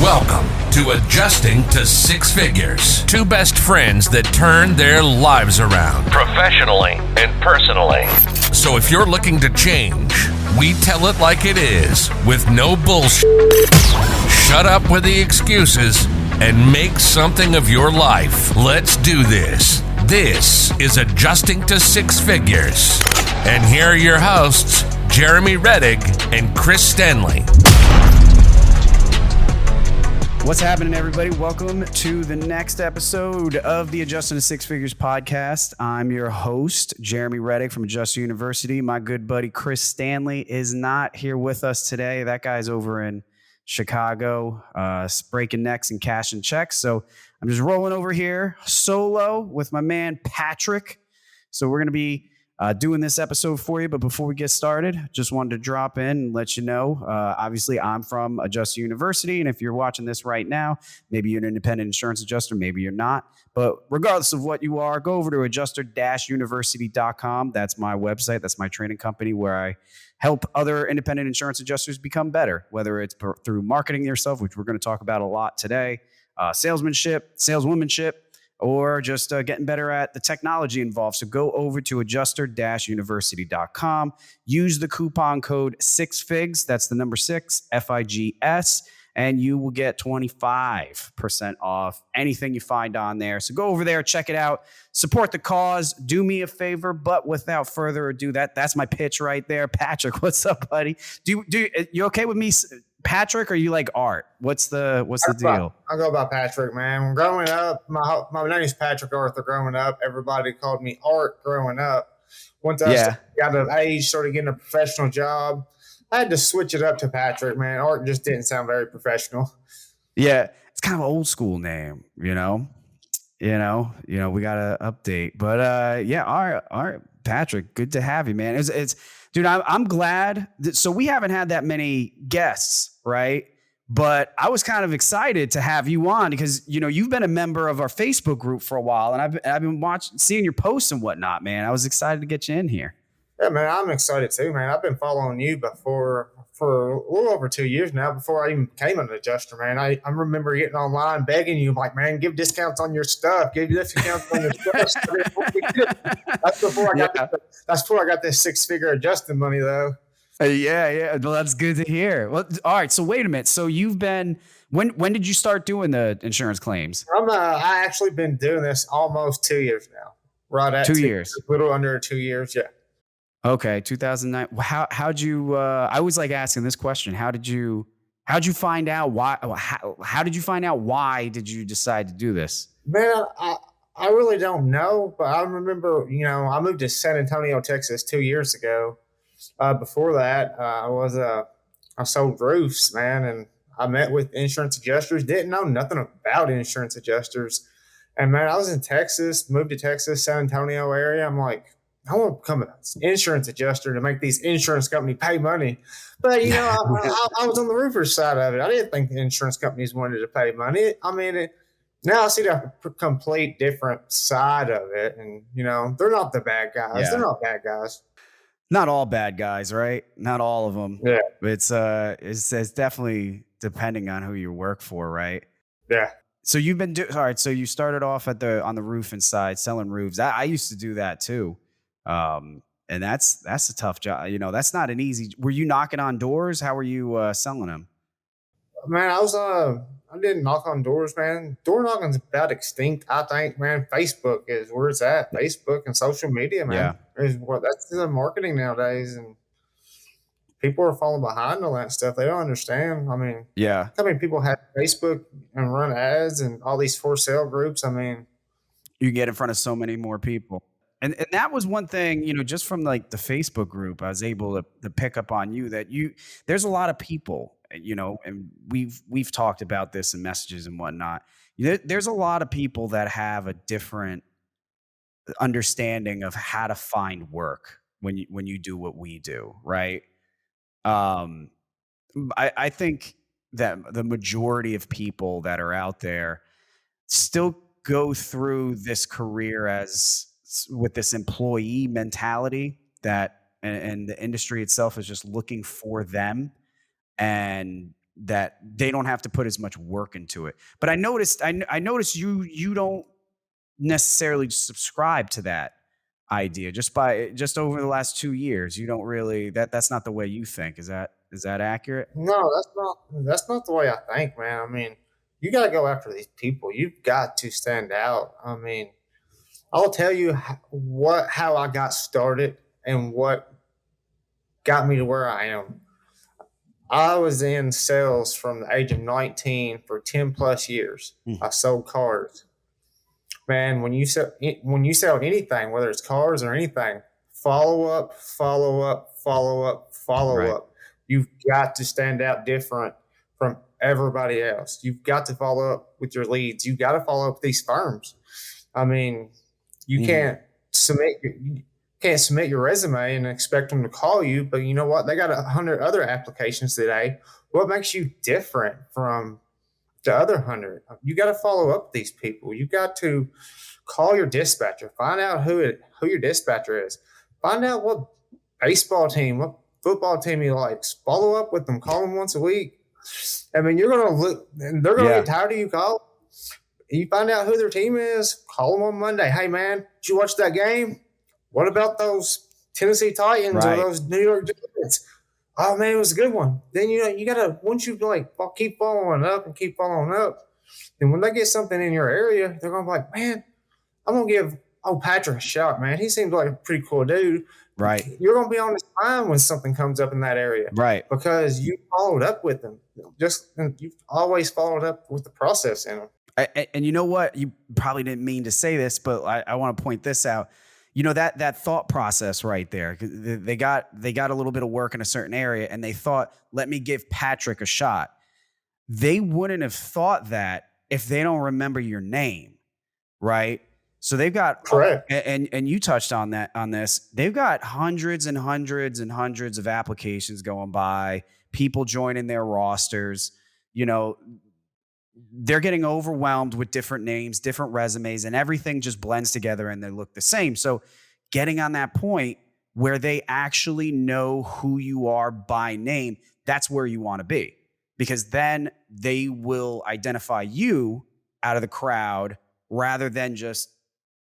Welcome to Adjusting to Six Figures. Two best friends that turn their lives around, professionally and personally. So if you're looking to change, we tell it like it is, with no bullshit. Shut up with the excuses and make something of your life. Let's do this. This is Adjusting to Six Figures. And here are your hosts, Jeremy Reddick and Chris Stanley. What's happening, everybody? Welcome to the next episode of the Adjusting to Six Figures podcast. I'm your host, Jeremy Reddick from Adjust University. My good buddy, Chris Stanley, is not here with us today. That guy's over in Chicago, breaking necks and cashing checks. So I'm just rolling over here solo with my man, Patrick. So we're going to be doing this episode for you. But before we get started, just wanted to drop in and let you know, obviously I'm from Adjust University. And if you're watching this right now, maybe you're an independent insurance adjuster, maybe you're not. But regardless of what you are, go over to adjuster-university.com. That's my website. That's my training company where I help other independent insurance adjusters become better, whether it's through marketing yourself, which we're going to talk about a lot today, salesmanship, saleswomanship, or just getting better at the technology involved. So go over to adjuster-university.com. Use the coupon code 6FIGS. That's the number 6, FIGS. And you will get 25% off anything you find on there. So go over there, check it out, support the cause, do me a favor. But without further ado, that's my pitch right there. Patrick, what's up, buddy? You okay with me, Patrick, or you like Art? What's the deal? I go by Patrick, man. Growing up, my name is Patrick Arthur. Growing up, everybody called me Art. Growing up, once I got of age, started getting a professional job, I had to switch it up to Patrick, man. Art just didn't sound very professional. Yeah, it's kind of an old school name, you know. We got to update. But all right, Patrick, good to have you, man. It's dude, I'm glad. So we haven't had that many guests, right? But I was kind of excited to have you on because, you've been a member of our Facebook group for a while, and I've been seeing your posts and whatnot, man. I was excited to get you in here. Yeah, man, I'm excited too, man. I've been following you for a little over 2 years now, before I even became an adjuster, man. I remember getting online begging you, like, man, give discounts on your stuff. Give discounts on your stuff. That's before I got this six-figure adjusting money, though. Yeah. Well, that's good to hear. Well, all right. So wait a minute. So you've been when did you start doing the insurance claims? I actually been doing this almost 2 years now. Right at 2 years, a little under 2 years. Yeah. Okay, 2009. How'd you? I always like asking this question. How'd you find out why? How did you find out why did you decide to do this? Man, I really don't know, but I remember, I moved to San Antonio, Texas 2 years ago. Before that, I sold roofs, man, and I met with insurance adjusters. Didn't know nothing about insurance adjusters, and man, I was in Texas. Moved to Texas, San Antonio area. I'm like, I want to become an insurance adjuster to make these insurance companies pay money. But, I was on the roofer's side of it. I didn't think the insurance companies wanted to pay money. I mean, now I see the complete different side of it. And, they're not the bad guys. Yeah. They're not bad guys. Not all bad guys, right? Not all of them. Yeah. It's definitely depending on who you work for, right? Yeah. So you've been all right. So you started off on the roofing side, selling roofs. I used to do that too. And that's a tough job. That's not an easy. Were you knocking on doors? How were you selling them? Man, I didn't knock on doors, man. Door knocking's about extinct, I think, man. Facebook is where it's at. Facebook and social media, man. Yeah. That's the marketing nowadays, and people are falling behind on that stuff. They don't understand. I mean, yeah. How many people have Facebook and run ads and all these for sale groups? I mean, you get in front of so many more people. And that was one thing, just from like the Facebook group, I was able to pick up on you that there's a lot of people, and we've talked about this in messages and whatnot. There's a lot of people that have a different understanding of how to find work when you do what we do, right? I think that the majority of people that are out there still go through this career with this employee mentality and the industry itself is just looking for them. And that they don't have to put as much work into it. But I noticed you don't necessarily subscribe to that idea just over the last 2 years. You don't really that's not the way you think. Is that accurate? No, that's not the way I think, man. I mean, you got to go after these people. You've got to stand out. I mean, I'll tell you how I got started and what got me to where I am. I was in sales from the age of 19 for 10 plus years. I sold cars. Man, when you sell anything, whether it's cars or anything, follow up, follow up, follow up, follow Right. up. You've got to stand out different from everybody else. You've got to follow up with your leads. You've got to follow up with these firms. I mean, you can't submit your resume and expect them to call you, but you know what? They got 100 other applications today. What makes you different from the other 100? You got to follow up with these people. You got to call your dispatcher. Find out who your dispatcher is. Find out what baseball team, what football team he likes. Follow up with them. Call them once a week. I mean, you're gonna look, and they're gonna get tired of you calling. You find out who their team is. Call them on Monday. Hey, man, did you watch that game? What about those Tennessee Titans or those New York Giants? Oh, man, it was a good one. Then, you got to, once you keep following up and keep following up, and when they get something in your area, they're going to be like, man, I'm going to give Patrick a shot, man. He seems like a pretty cool dude. Right. You're going to be on his mind when something comes up in that area. Right. Because you followed up with them. You've always followed up with the process in them. And you know what? You probably didn't mean to say this, but I want to point this out. You know, that thought process right there. They got a little bit of work in a certain area, and they thought, let me give Patrick a shot. They wouldn't have thought that if they don't remember your name, right? So they've got correct, and you touched on this. They've got hundreds and hundreds and hundreds of applications going by, people joining their rosters. You know, they're getting overwhelmed with different names, different resumes, and everything just blends together and they look the same. So getting on that point where they actually know who you are by name, that's where you want to be, because then they will identify you out of the crowd rather than just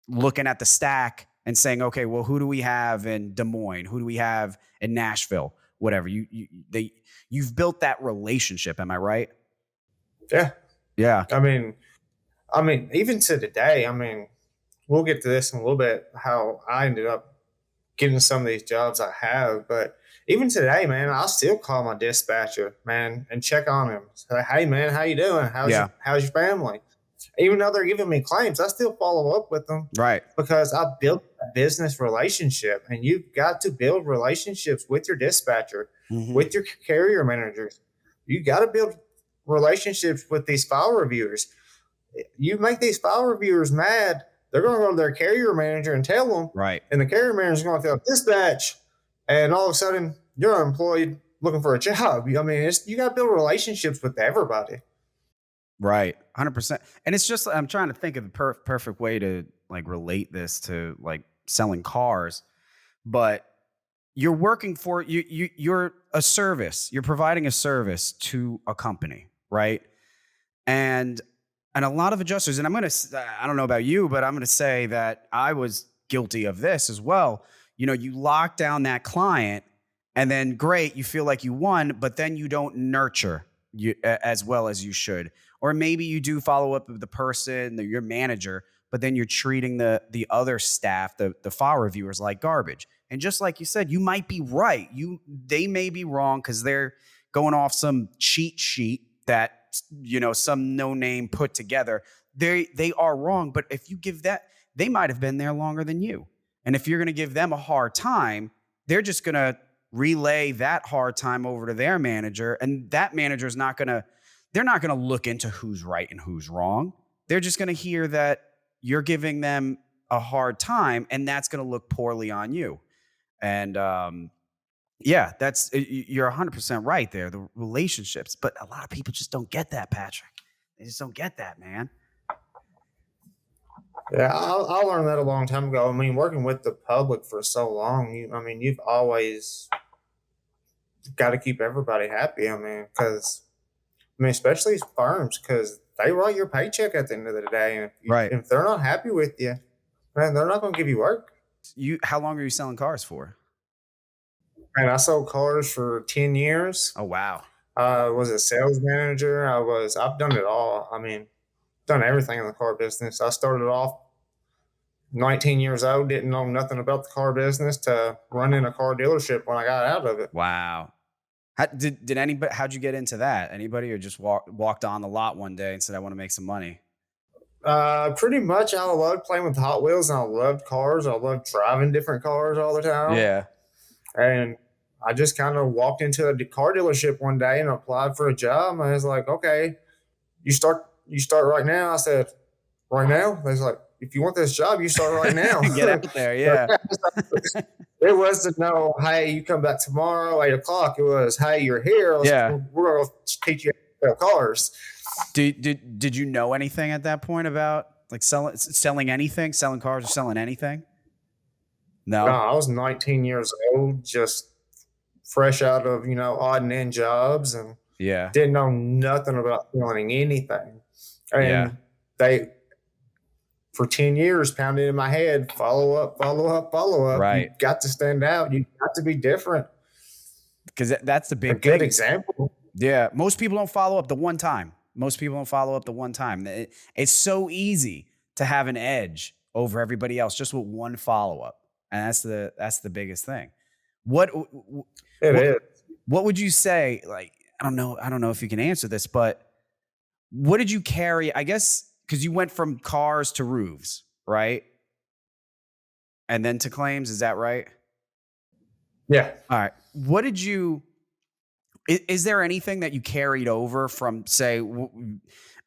looking at the stack and saying, okay, well, who do we have in Des Moines? Who do we have in Nashville? Whatever. You've built that relationship. Am I right? Yeah. Yeah. I mean, even to today, we'll get to this in a little bit, how I ended up getting some of these jobs I have. But even today, man, I still call my dispatcher, man, and check on him. Say, hey, man, how you doing? How's your family? Even though they're giving me claims, I still follow up with them. Right. Because I built a business relationship, and you've got to build relationships with your dispatcher, with your carrier managers. You got to build relationships with these file reviewers. You make these file reviewers mad, they're going to go to their carrier manager and tell them. Right. And the carrier manager is going to tell dispatch, and all of a sudden you're unemployed looking for a job. I mean, you got to build relationships with everybody. Right. 100%. And it's just, I'm trying to think of the perfect way to relate this to selling cars, but you're working for you're a service. You're providing a service to a company, right? And a lot of adjusters, and I don't know about you, but I'm going to say that I was guilty of this as well. You know, you lock down that client and then great, you feel like you won, but then you don't nurture you as well as you should. Or maybe you do follow up with the person, your manager, but then you're treating the other staff, the file reviewers, like garbage. And just like you said, you might be right. They may be wrong because they're going off some cheat sheet that, some no name put together. They are wrong. But if you give that, they might have been there longer than you. And if you're going to give them a hard time, they're just going to relay that hard time over to their manager. And that manager is they're not going to look into who's right and who's wrong. They're just going to hear that you're giving them a hard time, and that's going to look poorly on you. And you're 100% right there, the relationships. But a lot of people just don't get that, Patrick. They just don't get that, man. Yeah, I learned that a long time ago. I mean, working with the public for so long, you've always got to keep everybody happy. I mean, because I mean, especially firms, because they write your paycheck at the end of the day. And Right. if they're not happy with you, man, they're not going to give you work. How long are you selling cars for? And I sold cars for 10 years. Oh, wow. I was a sales manager. I've done it all. I mean, done everything in the car business. I started off 19 years old, didn't know nothing about the car business, to running a car dealership when I got out of it. Wow. How'd you get into that? Anybody, or just walked on the lot one day and said, I want to make some money? Pretty much, I loved playing with Hot Wheels, and I loved cars. I loved driving different cars all the time. Yeah. And I just kind of walked into a car dealership one day and applied for a job. I was like, okay, you start right now. I said, right now? They was like, if you want this job, you start right now. Get out there. Yeah. It wasn't no, hey, you come back tomorrow, 8:00. It was, hey, you're here. We're going to teach you how to sell cars. Did you know anything at that point about like selling anything, selling cars, or selling anything? No, I was 19 years old, just fresh out of, odd and end jobs, and didn't know nothing about selling anything. And they, for 10 years, pounded in my head, follow up. Right. You got to stand out. You got to be different. Because that's the big good example. Yeah. Most people don't follow up the one time. It's so easy to have an edge over everybody else just with one follow up. And that's the biggest thing. What would you say? Like, I don't know if you can answer this, but what did you carry? I guess because you went from cars to roofs, right? And then to claims, is that right? Yeah. All right. What did you? Is there anything that you carried over from, say,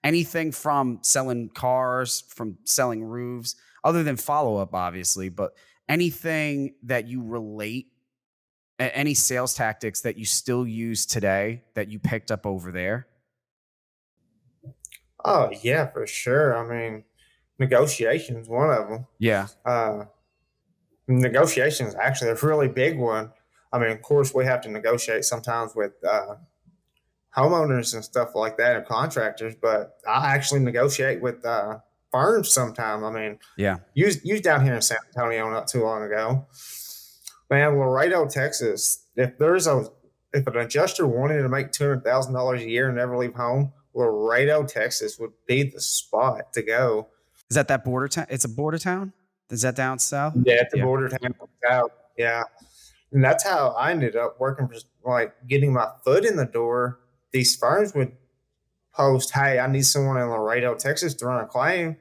anything from selling cars, from selling roofs, other than follow up, obviously, but anything that you relate, any sales tactics that you still use today that you picked up over there? Oh, yeah, for sure. I mean, negotiation is one of them. Yeah. Negotiation is actually a really big one. I mean, of course, we have to negotiate sometimes with homeowners and stuff like that, and contractors, but I actually negotiate with firms sometimes. I mean, you down here in San Antonio not too long ago, man, Laredo, Texas. If an adjuster wanted to make $200,000 a year and never leave home, Laredo, Texas would be the spot to go. Is that border town? It's a border town? Is that down south? Yeah, it's a border town south. Yeah. And that's how I ended up working for, like, getting my foot in the door. These firms would post, hey, I need someone in Laredo, Texas to run a claim.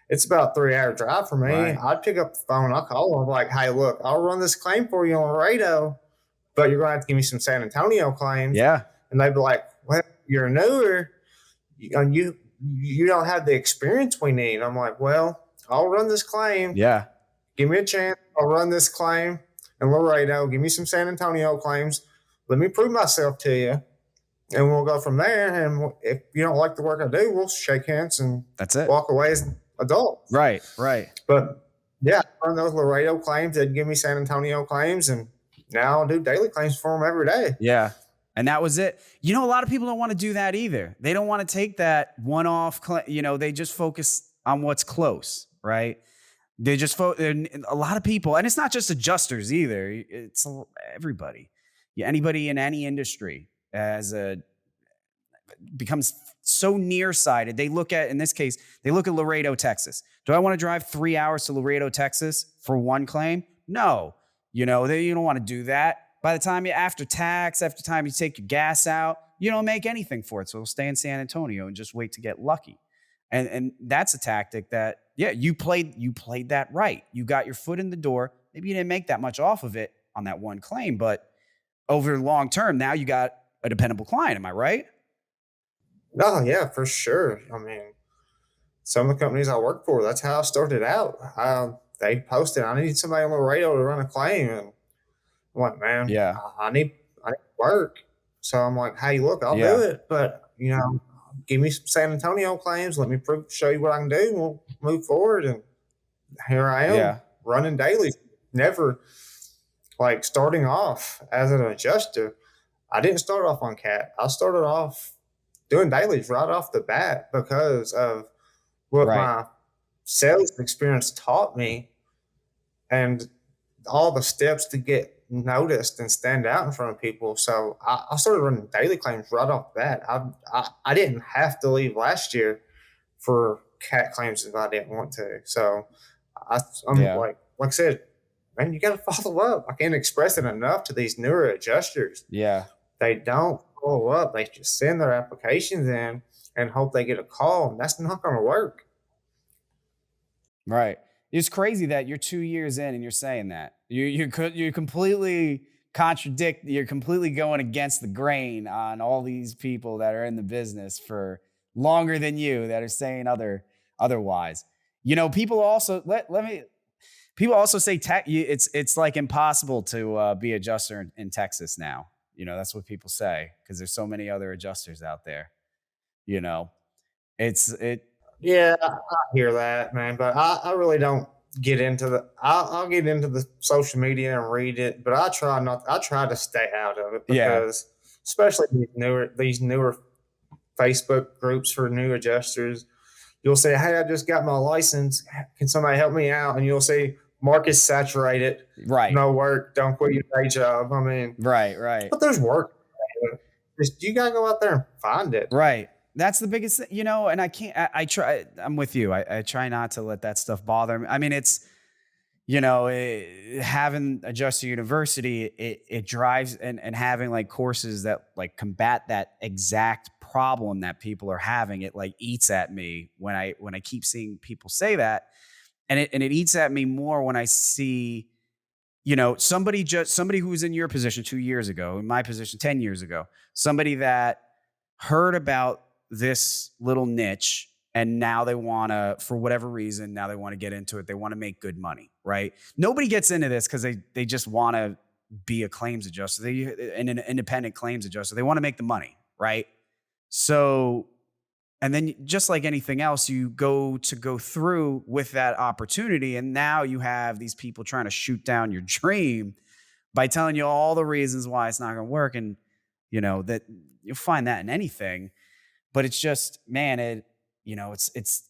It's about a 3-hour drive for me. Right. I'd pick up the phone. I'll call them. I'm like, hey, look, I'll run this claim for you in Laredo, but you're going to have to give me some San Antonio claims. Yeah. And they'd be like, well, you're newer. You don't have the experience we need. I'm like, well, I'll run this claim. Yeah. Give me a chance. I'll run this claim in Laredo. Give me some San Antonio claims. Let me prove myself to you. And we'll go from there. And if you don't like the work I do, we'll shake hands and that's it. Walk away as adults. Right. But yeah, I run those Laredo claims. They'd give me San Antonio claims. And now I'll do daily claims for them every day. Yeah. And that was it. A lot of people don't want to do that either. They don't want to take that one-off claim. They just focus on what's close, right? They just a lot of people, and it's not just adjusters either. It's everybody. Yeah, anybody in any industry becomes so nearsighted. They look at, in this case, Laredo, Texas. Do I want to drive 3 hours to Laredo, Texas for one claim? No. You don't want to do that. By the time after time you take your gas out, you don't make anything for it. So we'll stay in San Antonio and just wait to get lucky. And that's a tactic that, you played that right. You got your foot in the door. Maybe you didn't make that much off of it on that one claim, but over long term, now you got a dependable client. Am I right? No, yeah, for sure. I mean, some of the companies I work for, that's how I started out. They posted, I need somebody in Laredo to run a claim. And I'm like, man, I need work. So I'm like, hey, look, I'll do it. But, give me some San Antonio claims. Let me show you what I can do. We'll move forward. And here I am running daily. Never, like, starting off as an adjuster. I didn't start off on CAT. I started off doing dailies right off the bat because of what Right. my sales experience taught me and all the steps to get noticed and stand out in front of people. So I started running daily claims right off the bat. I didn't have to leave last year for cat claims if I didn't want to. So I'm Yeah. like I said, man, you got to follow up. I can't express it enough to these newer adjusters. Yeah. They don't follow up. They just send their applications in and hope they get a call, and that's not going to work. Right. It's crazy that you're 2 years in and you're saying that. You completely contradict. You're completely going against the grain on all these people that are in the business for longer than you that are saying otherwise. People also let me. People also say it's like impossible to be adjuster in Texas now. That's what people say because there's so many other adjusters out there. You know, it's it. Yeah, I hear that, man, but I really don't get into I'll get into the social media and read it, but I try to stay out of it Yeah. because especially these newer Facebook groups for new adjusters, you'll say, "Hey, I just got my license. Can somebody help me out?" And you'll say, "Market saturated, Right. no work, don't quit your day job." I mean, Right. Right. but there's work. Just you gotta go out there and find it. Right. That's the biggest thing, and I can't, I try, I'm with you. I try not to let that stuff bother me. I mean, it's, having Adjuster University, it drives and having like courses that like combat that exact problem that people are having. It like eats at me when I keep seeing people say that. And it eats at me more when I see, somebody who was in your position 2 years ago, in my position 10 years ago, somebody that heard about this little niche and now they want to, for whatever reason, now they want to get into it. They want to make good money, right? Nobody gets into this because they just want to be a claims adjuster, an independent claims adjuster. They want to make the money, right? So, and then just like anything else, you go through with that opportunity. And now you have these people trying to shoot down your dream by telling you all the reasons why it's not going to work. And, that you'll find that in anything, but it's just, man, it's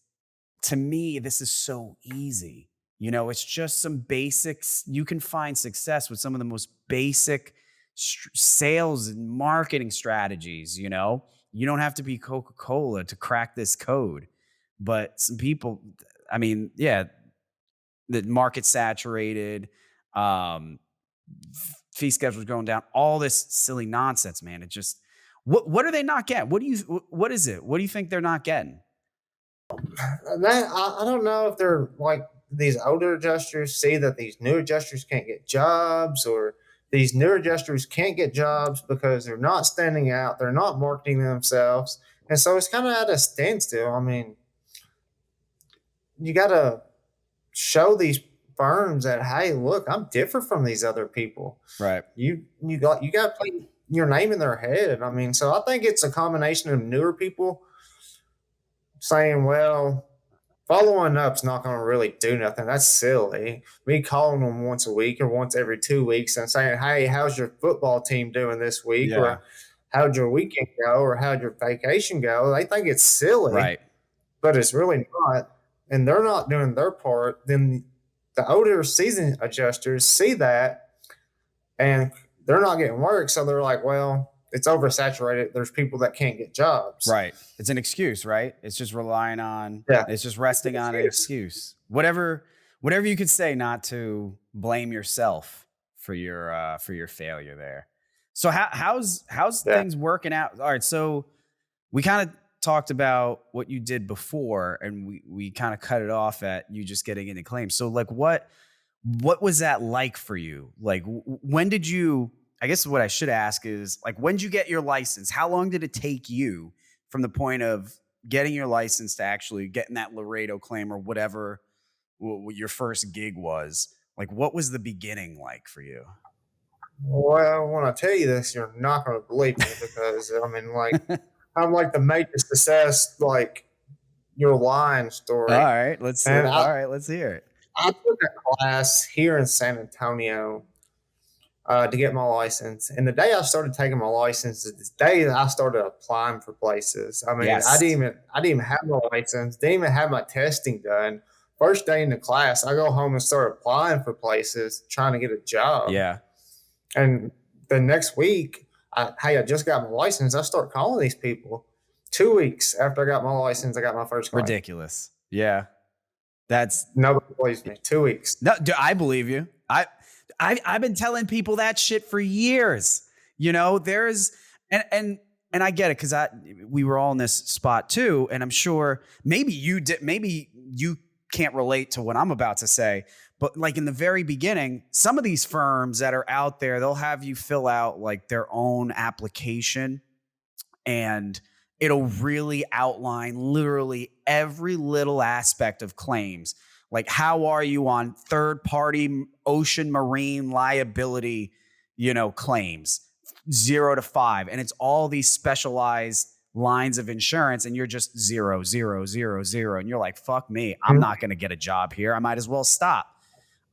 to me, this is so easy. It's just some basics. You can find success with some of the most basic sales and marketing strategies. You don't have to be Coca-Cola to crack this code, but some people, I mean, yeah, the market saturated, um, fee schedules going down, all this silly nonsense, man. It just, what are they not getting? What is it? What do you think they're not getting? I don't know if they're like these older adjusters see that these new adjusters can't get jobs, or these new adjusters can't get jobs because they're not standing out, they're not marketing themselves, and so it's kind of at a standstill. I mean, you got to show these firms that, hey, look, I'm different from these other people. Right. You got to put your name in their head. I mean, so I think it's a combination of newer people saying, well, following up's not going to really do nothing. That's silly. Me calling them once a week or once every 2 weeks and saying, hey, how's your football team doing this week? Yeah. Or how'd your weekend go? Or how'd your vacation go? They think it's silly, Right. but it's really not. And they're not doing their part. Then the older season adjusters see that and they're not getting work. So they're like, well, it's oversaturated. There's people that can't get jobs. Right. It's an excuse, right? It's just relying on, Yeah. it's just resting on an excuse. Whatever you could say not to blame yourself for your failure there. So how's things working out? All right. So we kind of talked about what you did before and we kind of cut it off at you just getting into claims. So like what was that like for you? Like when did you, I guess what I should ask is like, when did you get your license? How long did it take you from the point of getting your license to actually getting that Laredo claim or whatever what your first gig was? Like, what was the beginning like for you? Well, when I tell you this, you're not going to believe me because I mean, like, I'm like the major success, like your line story. All right, let's hear it. I took a class here in San Antonio. to get my license. And the day I started taking my license is the day that I started applying for places. I mean, Yes. I didn't even have my license, didn't even have my testing done. First day in the class, I go home and start applying for places, trying to get a job. Yeah. And the next week, I just got my license. I start calling these people. 2 weeks after I got my license, I got my first client. Ridiculous. Yeah. That's Nobody believes me. 2 weeks. no, I believe you. I've been telling people that shit for years. You know, there's and I get it because we were all in this spot too, and I'm sure maybe you did. Maybe you can't relate to what I'm about to say, but like in the very beginning, some of these firms that are out there, they'll have you fill out like their own application, and it'll really outline literally every little aspect of claims. Like, how are you on third party ocean marine liability, claims 0 to 5. And it's all these specialized lines of insurance. And you're just 0, 0, 0, 0. And you're like, fuck me. I'm not going to get a job here. I might as well stop.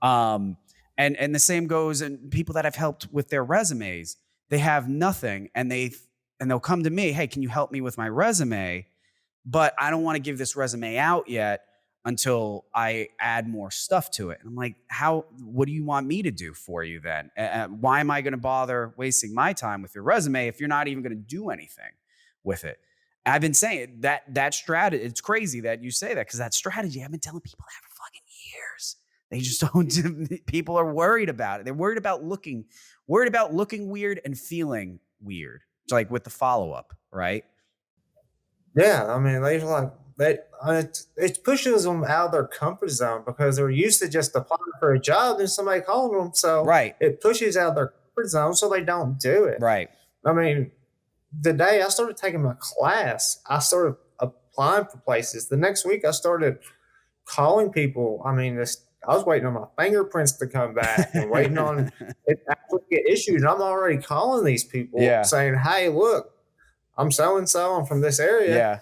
And the same goes in people that I've helped with their resumes. They have nothing and they'll come to me, hey, can you help me with my resume? But I don't want to give this resume out yet until I add more stuff to it. And I'm like, what do you want me to do for you then? Why am I going to bother wasting my time with your resume if you're not even going to do anything with it? I've been saying that strategy, it's crazy that you say that because that strategy, I've been telling people that for fucking years. They just don't, people are worried about it. They're worried about looking weird and feeling weird. Like with the follow-up, right? Yeah, I mean, they're like it pushes them out of their comfort zone because they're used to just applying for a job and somebody calling them. So right. It pushes out of their comfort zone, so they don't do it. Right. I mean, the day I started taking my class, I started applying for places. The next week, I started calling people. I mean, I was waiting on my fingerprints to come back and waiting on it actually get issued. And I'm already calling these people saying, hey, look, I'm so-and-so. I'm from this area. Yeah.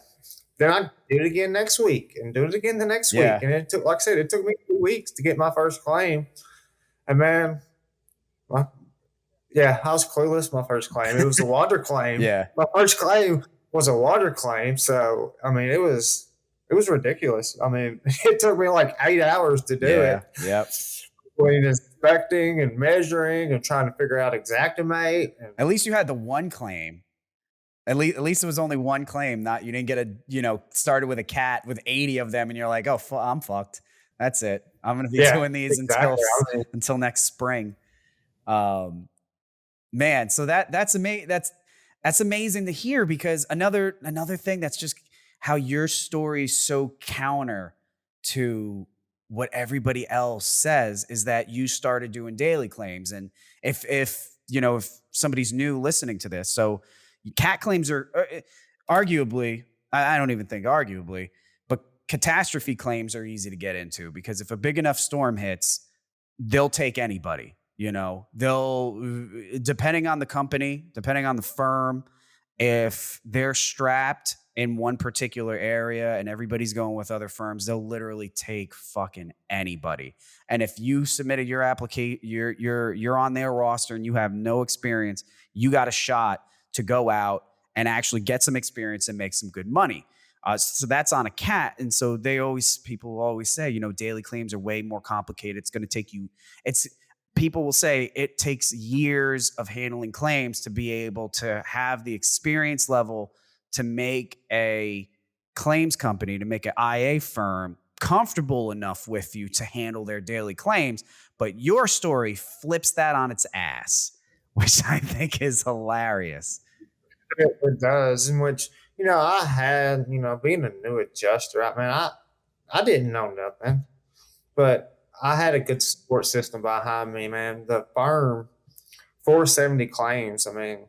Then I do it again next week and do it again the next week. And it took, like I said, it took me 2 weeks to get my first claim. And man, I was clueless my first claim. It was a water claim. My first claim was a water claim. So, I mean, it was ridiculous. I mean, it took me like 8 hours to do it. Yep. Between inspecting and measuring and trying to figure out Xactimate. At least you had the one claim. At least it was only one claim. Not you didn't get started with a cat with 80 of them, and you're like, oh, I'm fucked. That's it. I'm gonna be doing these until next spring. Man, so that's amazing. That's amazing to hear because another thing that's just how your story is so counter to what everybody else says is that you started doing daily claims. And if somebody's new listening to this, so cat claims are arguably, I don't even think arguably, but catastrophe claims are easy to get into because if a big enough storm hits, they'll take anybody. They'll, depending on the company, depending on the firm, if they're strapped in one particular area and everybody's going with other firms, they'll literally take fucking anybody. And if you submitted your application, you're on their roster and you have no experience, you got a shot to go out and actually get some experience and make some good money. So that's on a cat. And so people always say, daily claims are way more complicated. It's going to take you, people will say it takes years of handling claims to be able to have the experience level to make a claims company, to make an IA firm comfortable enough with you to handle their daily claims. But your story flips that on its ass, which I think is hilarious. It does, in which, I had, being a new adjuster, I didn't know nothing, but I had a good support system behind me, man. The firm, 470 claims, I mean,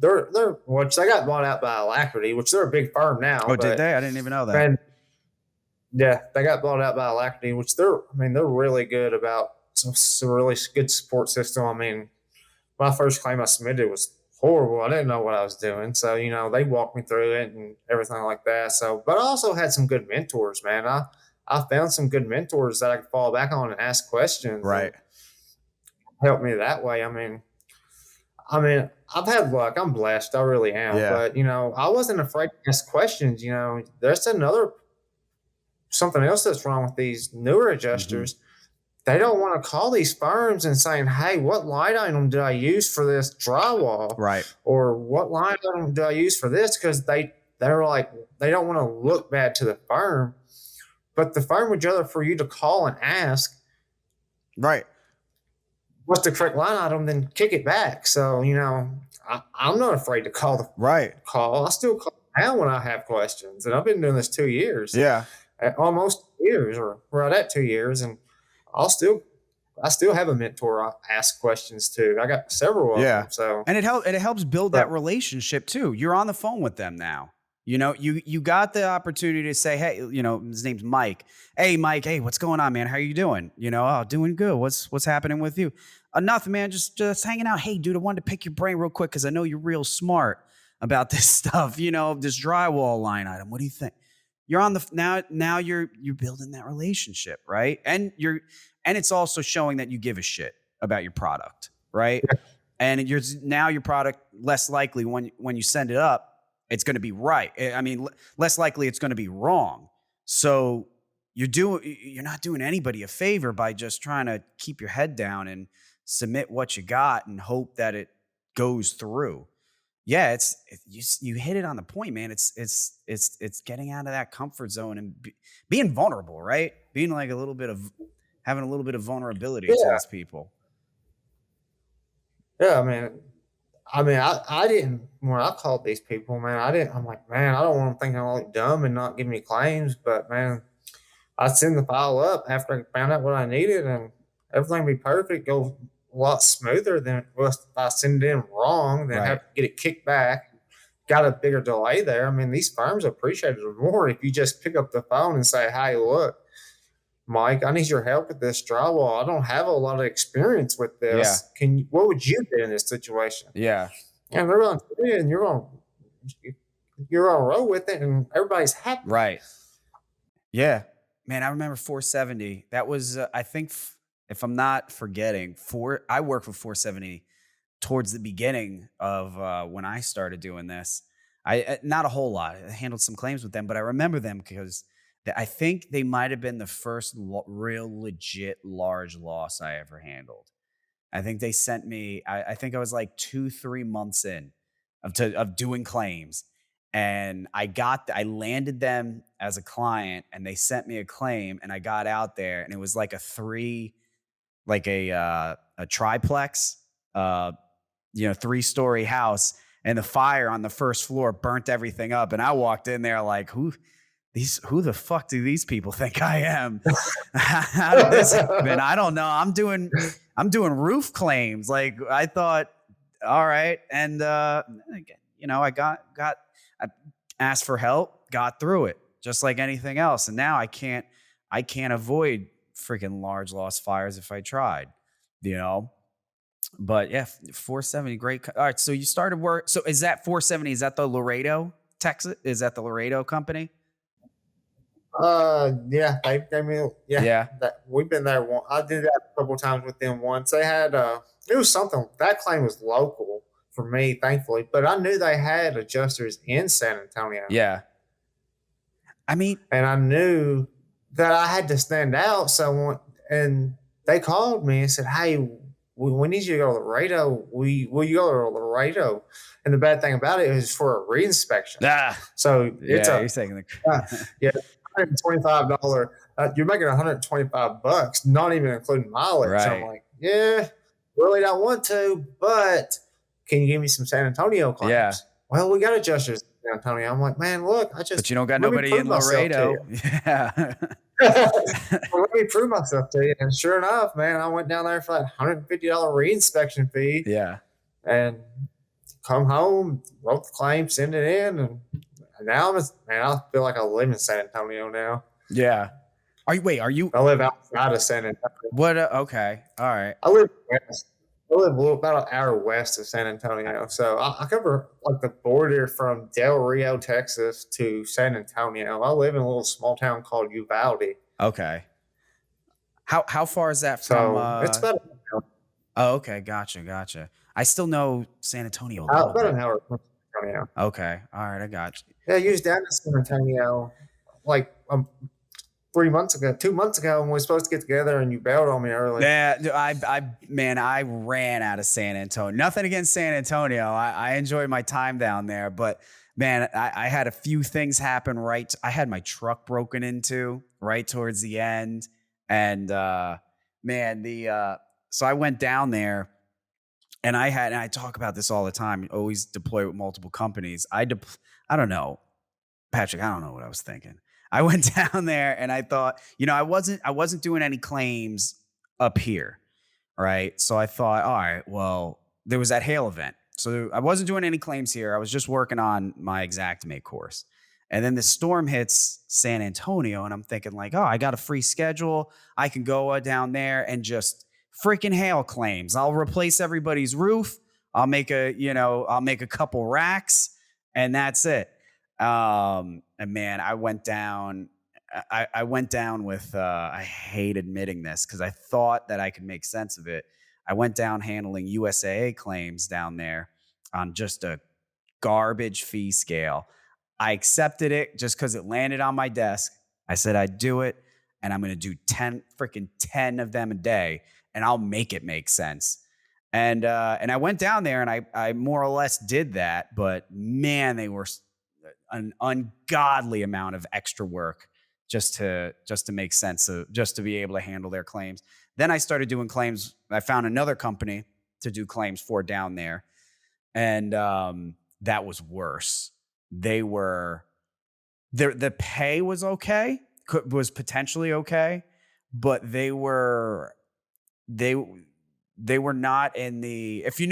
which they got bought out by Alacrity, which they're a big firm now. Oh, did they? I didn't even know that. Man, yeah, they got bought out by Alacrity, which they're really good about some really good support system. I mean, my first claim I submitted was horrible. I didn't know what I was doing. So, they walked me through it and everything like that. So, but I also had some good mentors, man. I found some good mentors that I could fall back on and ask questions. Right. helped me that way. I mean, I've had luck. I'm blessed. I really am. Yeah. But, I wasn't afraid to ask questions. There's something else that's wrong with these newer adjusters. They don't want to call these firms and saying, hey, what line item did I use for this drywall? Right. Or what line item do I use for this? Because they're like, they don't want to look bad to the firm. But the firm would rather for you to call and ask, right, what's the correct line item, than kick it back. So, I'm not afraid to call call. I still call now when I have questions. And I've been doing this 2 years. Yeah. Almost 2 years, or right at 2 years. And I still have a mentor I ask questions to. I got several of them. So, and it helps build that relationship too. You're on the phone with them now. You got the opportunity to say, hey, his name's Mike. Hey, Mike. Hey, what's going on, man? How you doing? Oh, doing good. What's happening with you? Nothing, man. Just hanging out. Hey, dude, I wanted to pick your brain real quick because I know you're real smart about this stuff. This drywall line item. What do you think? You're on the now you're building that relationship, right? And it's also showing that you give a shit about your product, right? Yeah. And your product, less likely when you send it up, it's going to be right. I mean, less likely it's going to be wrong. So you're not doing anybody a favor by just trying to keep your head down and submit what you got and hope that it goes through. Yeah, you hit it on the point, man. It's getting out of that comfort zone and being vulnerable, right? Being like having a little bit of vulnerability to those people. Yeah, I didn't, when I called these people, man, I'm like, man, I don't want to think I'm like dumb and not give me claims, but man, I send the file up after I found out what I needed, and everything be perfect, go a lot smoother than if I send it in wrong, then have to get it kicked back. Got a bigger delay there. I mean, these firms appreciate it more if you just pick up the phone and say, hey, look, Mike, I need your help with this drywall. I don't have a lot of experience with this. Yeah. What would you do in this situation? Yeah. And they're going to do it, and you're going to roll with it, and everybody's happy. Right. Yeah. Man, I remember 470. That was, I think, if I'm not forgetting, I worked with 470 towards the beginning of when I started doing this. Not a whole lot. I handled some claims with them, but I remember them because I think they might have been the first real legit large loss I ever handled. I think they sent me, I think I was like 2-3 months in of doing claims. And I landed them as a client, and they sent me a claim, and I got out there, and it was like a triplex, 3-story house, and the fire on the first floor burnt everything up. And I walked in there like, who the fuck do these people think I am? How did this happen? I don't know. I'm doing roof claims. Like, I thought, all right. And, I asked for help, got through it just like anything else. And now I can't avoid freaking large loss fires if I tried, but yeah, 470, great. All right. So you started work. So is that 470? Is that the Laredo, Texas? Is that the Laredo company? Yeah. We've been there once. I did that a couple of times with them once. They had, it was something, that claim was local for me, thankfully, but I knew they had adjusters in San Antonio. Yeah. And I knew that I had to stand out. And they called me and said, hey, we need you to go to Laredo. Will you go to Laredo? And the bad thing about it is for a reinspection. So it's you're saying $125. You're making $125, not even including mileage. Right. So I'm like, yeah, really don't want to, but can you give me some San Antonio claims? Yeah. Well, we got adjusters in San Antonio. I'm like, man, look, but you don't got nobody in Laredo. Yeah. Well, let me prove myself to you. And sure enough, man, I went down there for that $150 reinspection fee. Yeah. And come home, wrote the claim, send it in, and now I feel like I live in San Antonio now. Yeah. Are you? I live outside of San Antonio. What? Okay. All right. I live about an hour west of San Antonio. So I cover like the border from Del Rio, Texas to San Antonio. I live in a little small town called Uvalde. Okay. How far is that from? It's about Oh, okay. Gotcha. I still know San Antonio a little About bit. an hour from San Antonio. Okay. All right. I got you. Yeah, you was down in San Antonio like 3 months ago, 2 months ago, when we were supposed to get together, and you bailed on me early. Yeah, I ran out of San Antonio. Nothing against San Antonio. I enjoyed my time down there, but man, I had a few things happen I had my truck broken into right towards the end. And man, so I went down there and I talk about this all the time, always deploy with multiple companies. I don't know, Patrick, I don't know what I was thinking. I went down there and I thought, I wasn't doing any claims up here, right? So I thought, all right, well, there was that hail event. So I wasn't doing any claims here. I was just working on my Xactimate course. And then the storm hits San Antonio and I'm thinking like, oh, I got a free schedule. I can go down there and just freaking hail claims. I'll replace everybody's roof. I'll make a couple racks and that's it. And man, I went down. I went down with. I hate admitting this because I thought that I could make sense of it. I went down handling USAA claims down there on just a garbage fee scale. I accepted it just because it landed on my desk. I said I'd do it, and I'm going to do 10 of them a day, and I'll make it make sense. And I went down there, and I more or less did that. But man, they were an ungodly amount of extra work just to make sense of, just to be able to handle their claims. Then I started doing claims. I found another company to do claims for down there. And that was worse. The pay was okay, was potentially okay, but they were not in the, if you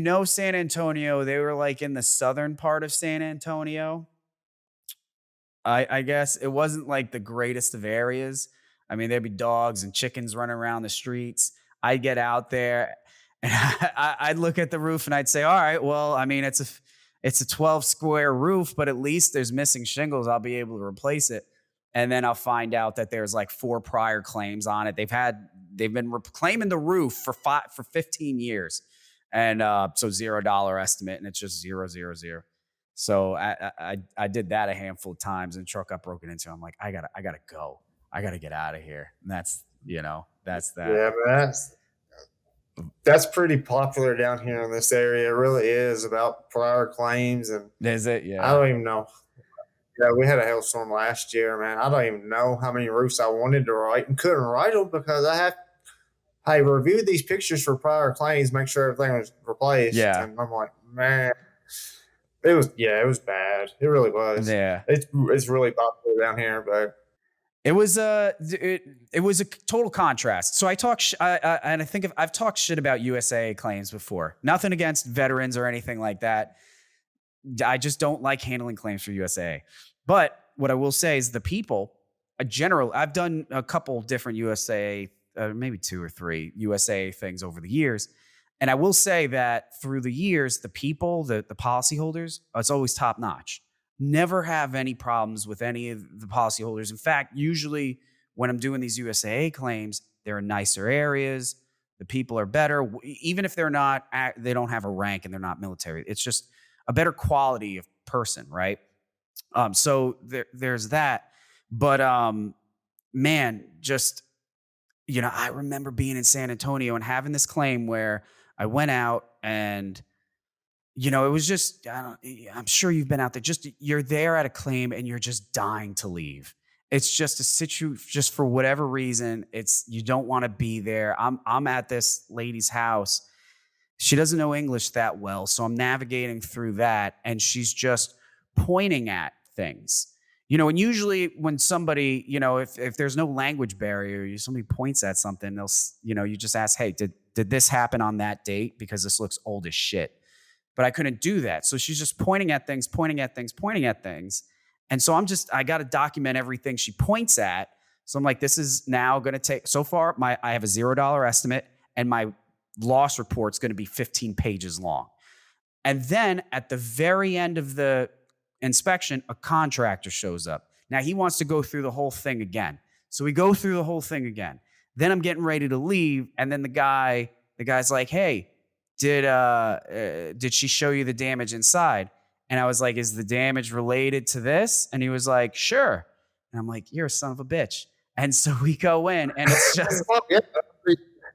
know San Antonio, they were like in the southern part of San Antonio. I guess it wasn't like the greatest of areas. I mean, there'd be dogs and chickens running around the streets. I'd get out there and I'd look at the roof and I'd say, all right, well, I mean, it's a 12 square roof, but at least there's missing shingles. I'll be able to replace it. And then I'll find out that there's like 4 prior claims on it. They've been claiming the roof for 15 years. And so $0 estimate, and it's just 0, 0, 0. So I did that a handful of times, and the truck got broken into. I'm like, I gotta go. I gotta get out of here. And that's that. Yeah, man, that's pretty popular down here in this area. It really is, about prior claims. And Is it? I Yeah. don't even know. Yeah, we had a hailstorm last year, man. I don't even know how many roofs I wanted to write and couldn't write them because I reviewed these pictures for prior claims, make sure everything was replaced. Yeah. And I'm like, man, it was bad. It really was. Yeah. It's really popular down here, but It was a total contrast. So I talk and I think I've talked shit about USA claims before. Nothing against veterans or anything like that. I just don't like handling claims for USA. But what I will say is the people, I've done a couple different USA, maybe 2 or 3 USA things over the years. And I will say that through the years, the people, the policyholders, it's always top notch. Never have any problems with any of the policyholders. In fact, usually when I'm doing these USAA claims, they're in nicer areas. The people are better, even if they don't have a rank and they're not military. It's just a better quality of person, right? So there's that. But man, just I remember being in San Antonio and having this claim where I went out and, it was just, I'm sure you've been out there. Just, you're there at a claim and you're just dying to leave. It's just just for whatever reason, you don't want to be there. I'm at this lady's house. She doesn't know English that well. So I'm navigating through that and she's just pointing at things. And usually when somebody, if there's no language barrier, somebody points at something, they'll, you just ask, hey, did this happen on that date? Because this looks old as shit. But I couldn't do that. So she's just pointing at things. And so I got to document everything she points at. So I'm like, this is now going to take, so far, I have a $0 estimate and my loss report's going to be 15 pages long. And then at the very end of the inspection, a contractor shows up. Now he wants to go through the whole thing again. So we go through the whole thing again. Then I'm getting ready to leave. And then the guy the guy's like, hey, did she show you the damage inside? And I was like, is the damage related to this? And he was like, sure. And I'm like, you're a son of a bitch. And so we go in and it's just, Yeah,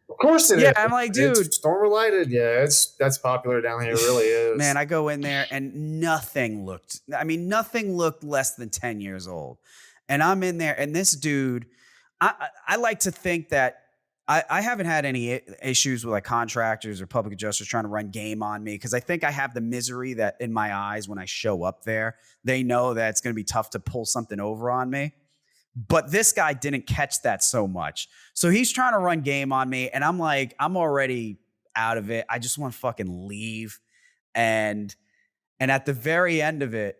of course it is. yeah, I'm like, dude, it's storm related. Yeah, that's popular down here. It really is. man, I go in there and nothing looked less than 10 years old. And I'm in there and this dude, I like to think that I haven't had any issues with like contractors or public adjusters trying to run game on me because I think I have the misery that in my eyes when I show up there, they know that it's going to be tough to pull something over on me. But this guy didn't catch that so much. So he's trying to run game on me. And I'm like, I'm already out of it. I just want to fucking leave. And at the very end of it,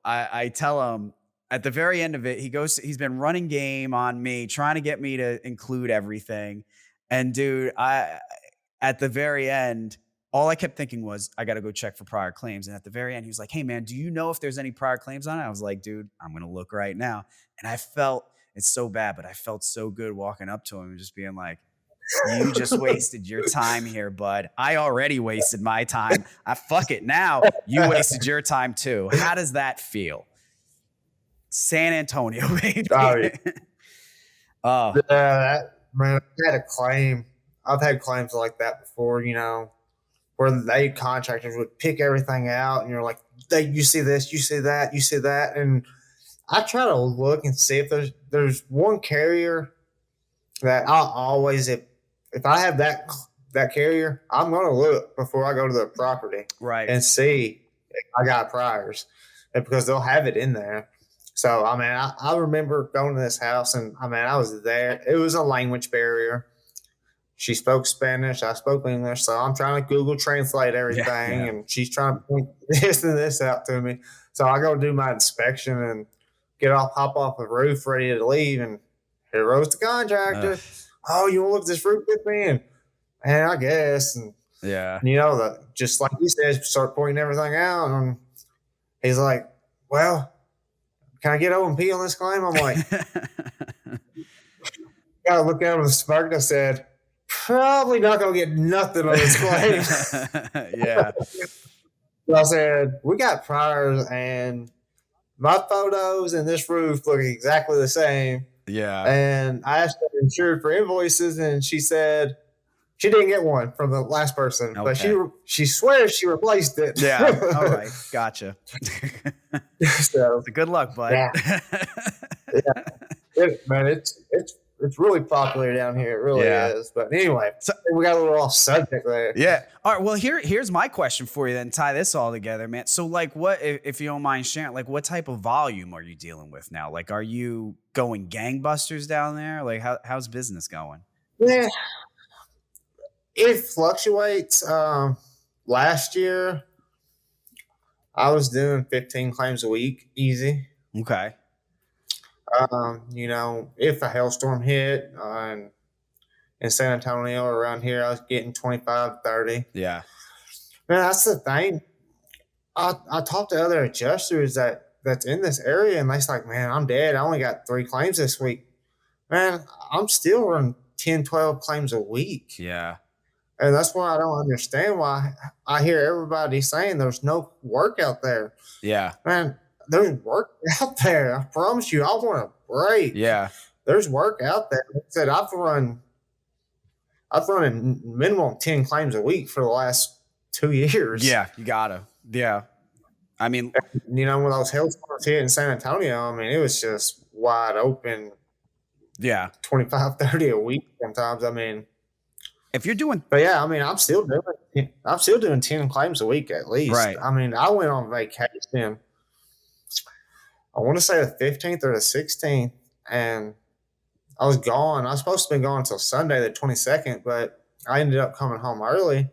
I tell him at the very end of it, he's been running game on me, trying to get me to include everything. And dude, at the very end, all I kept thinking was, I got to go check for prior claims. And at the very end, he was like, hey man, do you know if there's any prior claims on it? I was like, dude, I'm going to look right now. And I felt, it's so bad, but I felt so good walking up to him and just being like, you just wasted your time here, bud. I already wasted my time. Fuck it. Now you wasted your time too. How does that feel? San Antonio, baby. Oh, man, I had a claim. I've had claims like that before, where they contractors would pick everything out and you're like, you see this, you see that, you see that. And I try to look and see if there's one carrier that I'll always, if I have that carrier, I'm going to look before I go to the property, right, and see if I got priors, and because they'll have it in there. So, I mean, I remember going to this house and, I was there. It was a language barrier. She spoke Spanish. I spoke English. So I'm trying to Google translate everything. Yeah. And she's trying to point this and this out to me. So I go do my inspection and hop off the roof ready to leave. And here goes the contractor. Oh, you want to look at this roof with me? And I guess. And, yeah, just like you said, start pointing everything out. And he's like, well, can I get O&P on this claim? I'm like, gotta look out of the spark. I said, probably not gonna get nothing on this claim. Yeah. So I said, we got priors and my photos and this roof look exactly the same. Yeah. And I asked her insured for invoices and she said she didn't get one from the last person, but she swears she replaced it. Yeah. All right. Gotcha. So good luck, bud. Yeah. Man, it's really popular down here. It really is. But anyway, so we got a little off subject there. Yeah. All right. Well, here's my question for you. Then tie this all together, man. So, like, what if you don't mind sharing? Like, what type of volume are you dealing with now? Like, are you going gangbusters down there? Like, how's business going? Yeah. It fluctuates. Last year, I was doing 15 claims a week, easy. Okay. If a hailstorm hit in San Antonio or around here, I was getting 25, 30. Yeah. Man, that's the thing. I talked to other adjusters that's in this area, and they're like, man, I'm dead. I only got 3 claims this week. Man, I'm still running 10, 12 claims a week. Yeah. And that's why I don't understand why I hear everybody saying there's no work out there. Yeah. Man, there's work out there. I promise you, I want a break. Yeah. There's work out there. Like I said, I've run a minimum 10 claims a week for the last 2 years. Yeah, you gotta. Yeah. I mean, when those hailstorms hit in San Antonio, it was just wide open. Yeah. 25, 30 a week sometimes. If you're doing, but yeah, I'm still doing 10 claims a week at least. Right. I went on vacation. I want to say the 15th or the 16th, and I was gone. I was supposed to be gone until Sunday, the 22nd, but I ended up coming home early.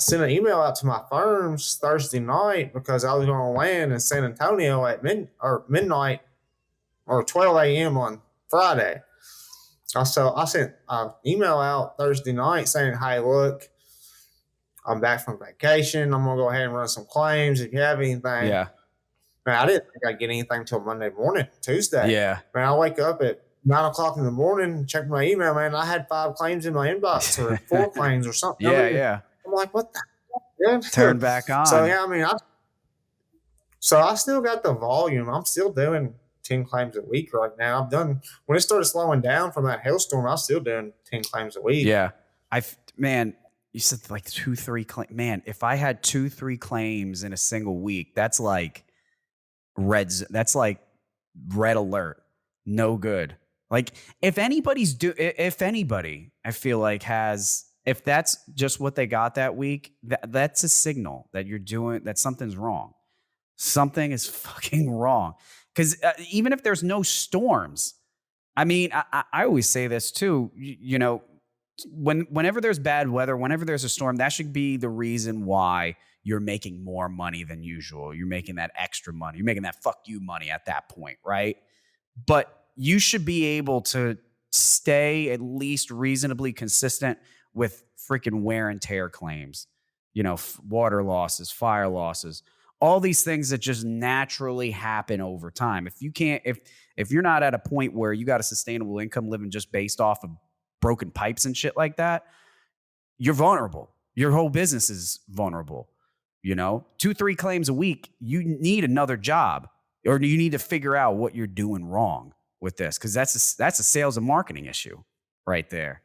Sent an email out to my firms Thursday night because I was going to land in San Antonio at midnight or 12 a.m. on Friday. So I sent an email out Thursday night saying, hey, look, I'm back from vacation. I'm going to go ahead and run some claims if you have anything. Yeah. Man, I didn't think I'd get anything until Monday morning, Tuesday. Yeah. Man, I wake up at 9 o'clock in the morning, check my email, man. I had 5 claims in my inbox or 4 claims or something. Yeah. I'm like, what the heck, man? Turn back on. So yeah, I mean, I still got the volume. I'm still doing 10 claims a week right now. I've done when it started slowing down from that hailstorm. I was still doing 10 claims a week. Yeah, man, you said like 2-3 claims. Man, if I had 2-3 claims in a single week, that's like That's like red alert. No good. Like if anybody, I feel like if that's just what they got that week, that's a signal that that something's wrong. Something is fucking wrong. Because even if there's no storms, I mean, I always say this too, whenever there's bad weather, whenever there's a storm, that should be the reason why you're making more money than usual. You're making that extra money. You're making that fuck you money at that point, right? But you should be able to stay at least reasonably consistent with freaking wear and tear claims, water losses, fire losses, all these things that just naturally happen over time. If you're not at a point where you got a sustainable income living just based off of broken pipes and shit like that, you're vulnerable. Your whole business is vulnerable. 2-3 claims a week, you need another job, or you need to figure out what you're doing wrong with this, because that's a sales and marketing issue right there.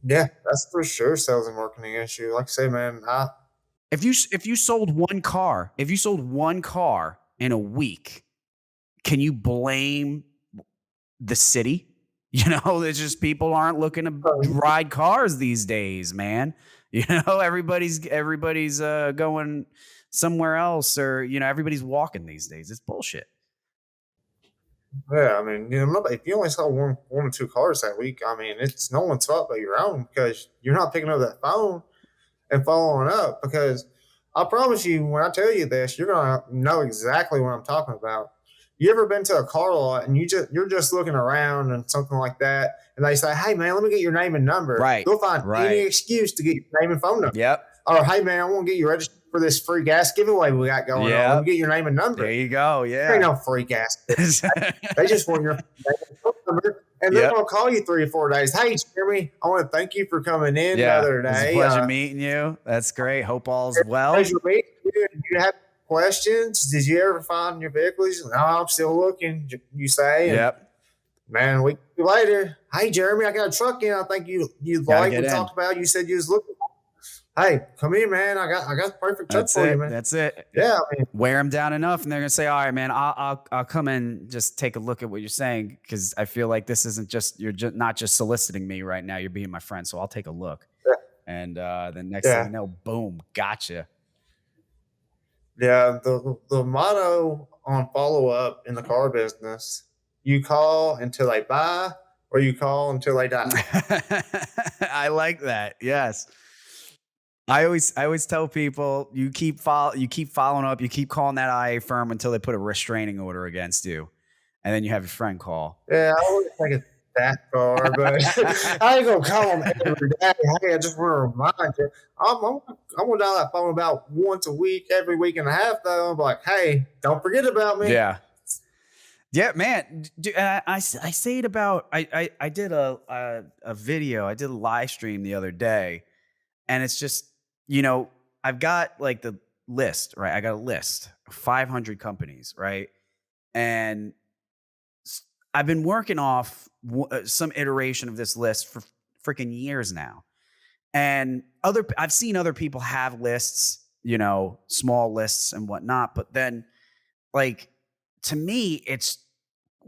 Yeah, that's for sure sales and marketing issue. Like I say, man, if you sold one car in a week, can you blame the city? It's just people aren't looking to ride cars these days, man. Everybody's going somewhere else, or everybody's walking these days. It's bullshit. Yeah, I mean, if you only sell one or 2 cars that week, I mean, it's no one's fault but your own, because you're not picking up that phone and following up. Because I promise you, when I tell you this, you're gonna know exactly what I'm talking about. You ever been to a car lot and you're just looking around and something like that, and they say, "Hey man, let me get your name and number." Right. They'll find any excuse to get your name and phone number. Yep. Or, "Hey man, I want to get you registered for this free gas giveaway we got going on. Let me get your name and number." There you go. Yeah. There ain't no free gas. They just want your name and phone number. And they're going to call you 3 or 4 days. "Hey, Jeremy, I want to thank you for coming in the other day. It's a pleasure meeting you. That's great. Hope all's well." Pleasure meeting you. Do you have questions? Did you ever find your vehicles? "No, I'm still looking," you say. Yep. Man, a week later, "Hey, Jeremy, I got a truck in. I think you'd like to talk about. You said you was looking. Hey, come here, man. I got the perfect truck for you, man." That's it. Yeah, I mean, wear them down enough, and they're gonna say, "All right, man, I'll come in, just take a look at what you're saying, because I feel like this isn't just not just soliciting me right now. You're being my friend, so I'll take a look." Yeah. And the next thing you know, boom, gotcha. Yeah, the motto on follow up in the car business: you call until they buy, or you call until they die. I like that. Yes. I always tell people, you keep following up, you keep calling that IA firm until they put a restraining order against you, and then you have your friend call. Yeah, I wouldn't think it's that far, but I ain't gonna call them every day. Hey, I just want to remind you, I'm gonna dial that phone about once a week, every week and a half, though. I'm like, "Hey, don't forget about me." Yeah. Yeah, man. I say it about, I did a video, I did a live stream the other day, and it's just, I've got like the list, right? I got a list of 500 companies, right? And I've been working off some iteration of this list for freaking years now. And I've seen other people have lists, small lists and whatnot. But then, like, to me, it's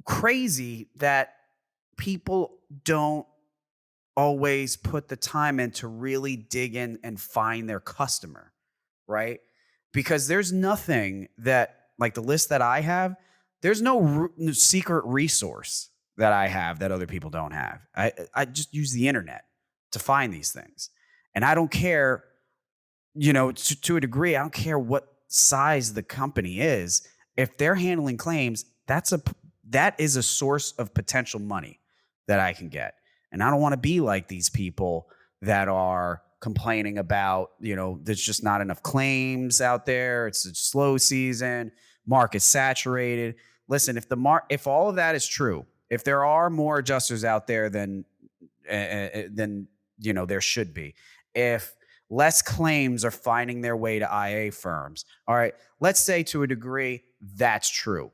crazy that people don't always put the time in to really dig in and find their customer, right? Because there's nothing that, like the list that I have, there's no secret resource that I have that other people don't have. I just use the internet to find these things. And I don't care, to a degree, I don't care what size the company is. If they're handling claims, that is a source of potential money that I can get. And I don't want to be like these people that are complaining about, there's just not enough claims out there. It's a slow season, market saturated. Listen, if all of that is true, if there are more adjusters out there than there should be, if less claims are finding their way to IA firms, all right, let's say to a degree that's true.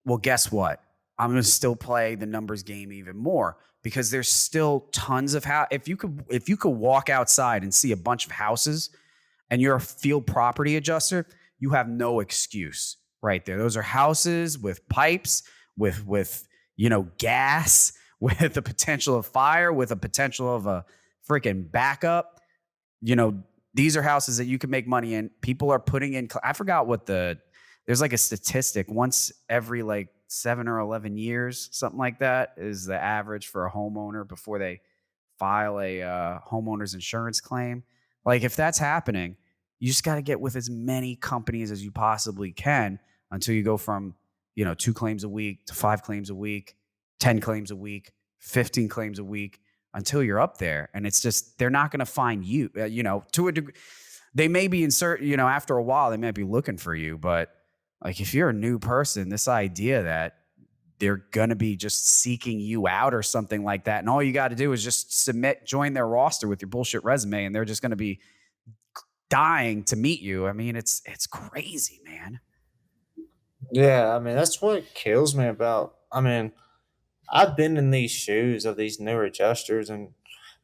Well, guess what? I'm going to still play the numbers game even more, because there's still tons of if you could walk outside and see a bunch of houses and you're a field property adjuster, you have no excuse right there. Those are houses with pipes, with gas, with the potential of fire, with a potential of a freaking backup. These are houses that you can make money in. People are putting in, I forgot what there's like a statistic, once every like 7 or 11 years, something like that is the average for a homeowner before they file a homeowner's insurance claim. Like, if that's happening, you just got to get with as many companies as you possibly can until you go from, 2 claims a week to 5 claims a week, 10 claims a week, 15 claims a week, until you're up there. And it's just, they're not going to find you, to a degree. They may be after a while, they might be looking for you. But like, if you're a new person, this idea that they're going to be just seeking you out or something like that, and all you got to do is just join their roster with your bullshit resume, and they're just going to be dying to meet you. I mean, it's crazy, man. Yeah, I mean, that's what kills me about. I mean, I've been in these shoes of these newer adjusters, and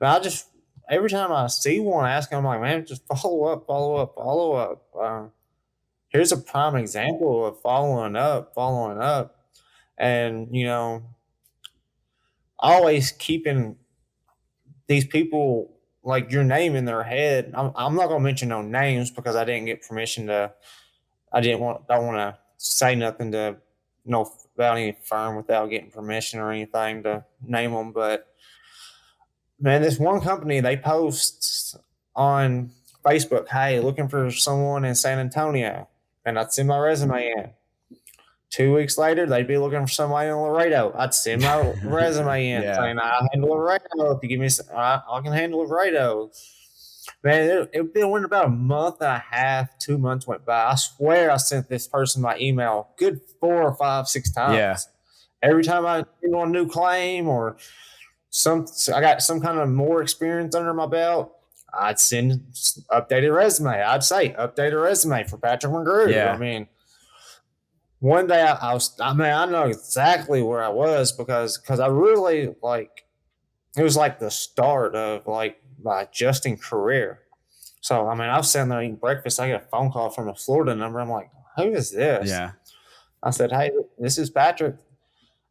I just, every time I see one asking, I'm like, man, just follow up. Here's a prime example of following up, and always keeping these people like your name in their head. I'm not gonna mention no names because I didn't get permission to. I don't want to say nothing to about any firm without getting permission or anything to name them. But man, this one company, they post on Facebook, hey, looking for someone in San Antonio, and I'd send my resume in. 2 weeks later, they'd be looking for somebody in Laredo. I'd send my resume in saying, I handle Laredo. If you give me I can handle Laredo. Man, it went about a month and a half, 2 months went by. I swear I sent this person my email good 4 or 5, 6 times. Yeah. Every time I did on a new claim or I got some kind of more experience under my belt, I'd send updated resume. I'd say updated resume for Patrick McGrew. Yeah. I mean, one day I know exactly where I was because I really it was like the start of like my adjusting career. So, I mean, I was sitting there eating breakfast. I get a phone call from a Florida number. I'm like, who is this? Yeah. I said, hey, this is Patrick.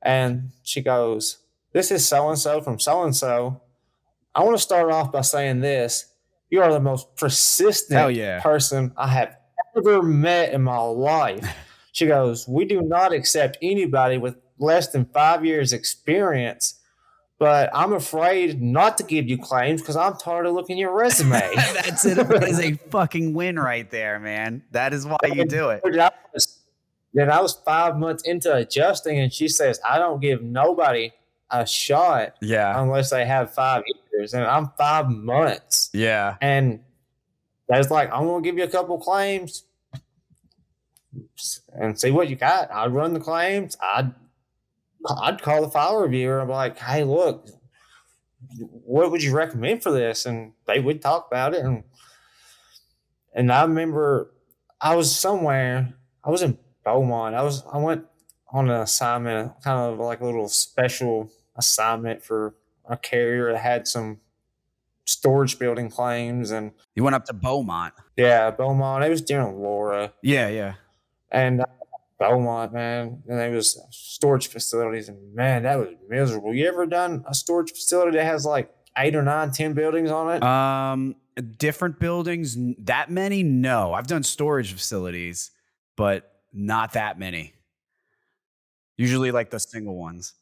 And she goes, this is so-and-so from so-and-so. I want to start off by saying this. You are the most persistent person I have ever met in my life. She goes, we do not accept anybody with less than 5 years experience, but I'm afraid not to give you claims because I'm tired of looking at your resume. That's it. That is a fucking win right there, man. That is why you do it. Then I was 5 months into adjusting, and she says, I don't give nobody a shot unless they have 5 years. And I'm 5 months. Yeah. And that's like, I'm going to give you a couple claims and see what you got. I'd run the claims. I'd call the file reviewer. I'm like, hey, look, what would you recommend for this? And they would talk about it. And I remember I was somewhere. I was in Beaumont. I went on an assignment, kind of like a little special assignment for a carrier that had some storage building claims. And you went up to Beaumont. Yeah, Beaumont. It was during Laura. Yeah. And Beaumont, man, and there was storage facilities, and man, that was miserable. You ever done a storage facility that has like 8 or 9, 10 buildings on it? Different buildings, that many? No, I've done storage facilities, but not that many. Usually like the single ones.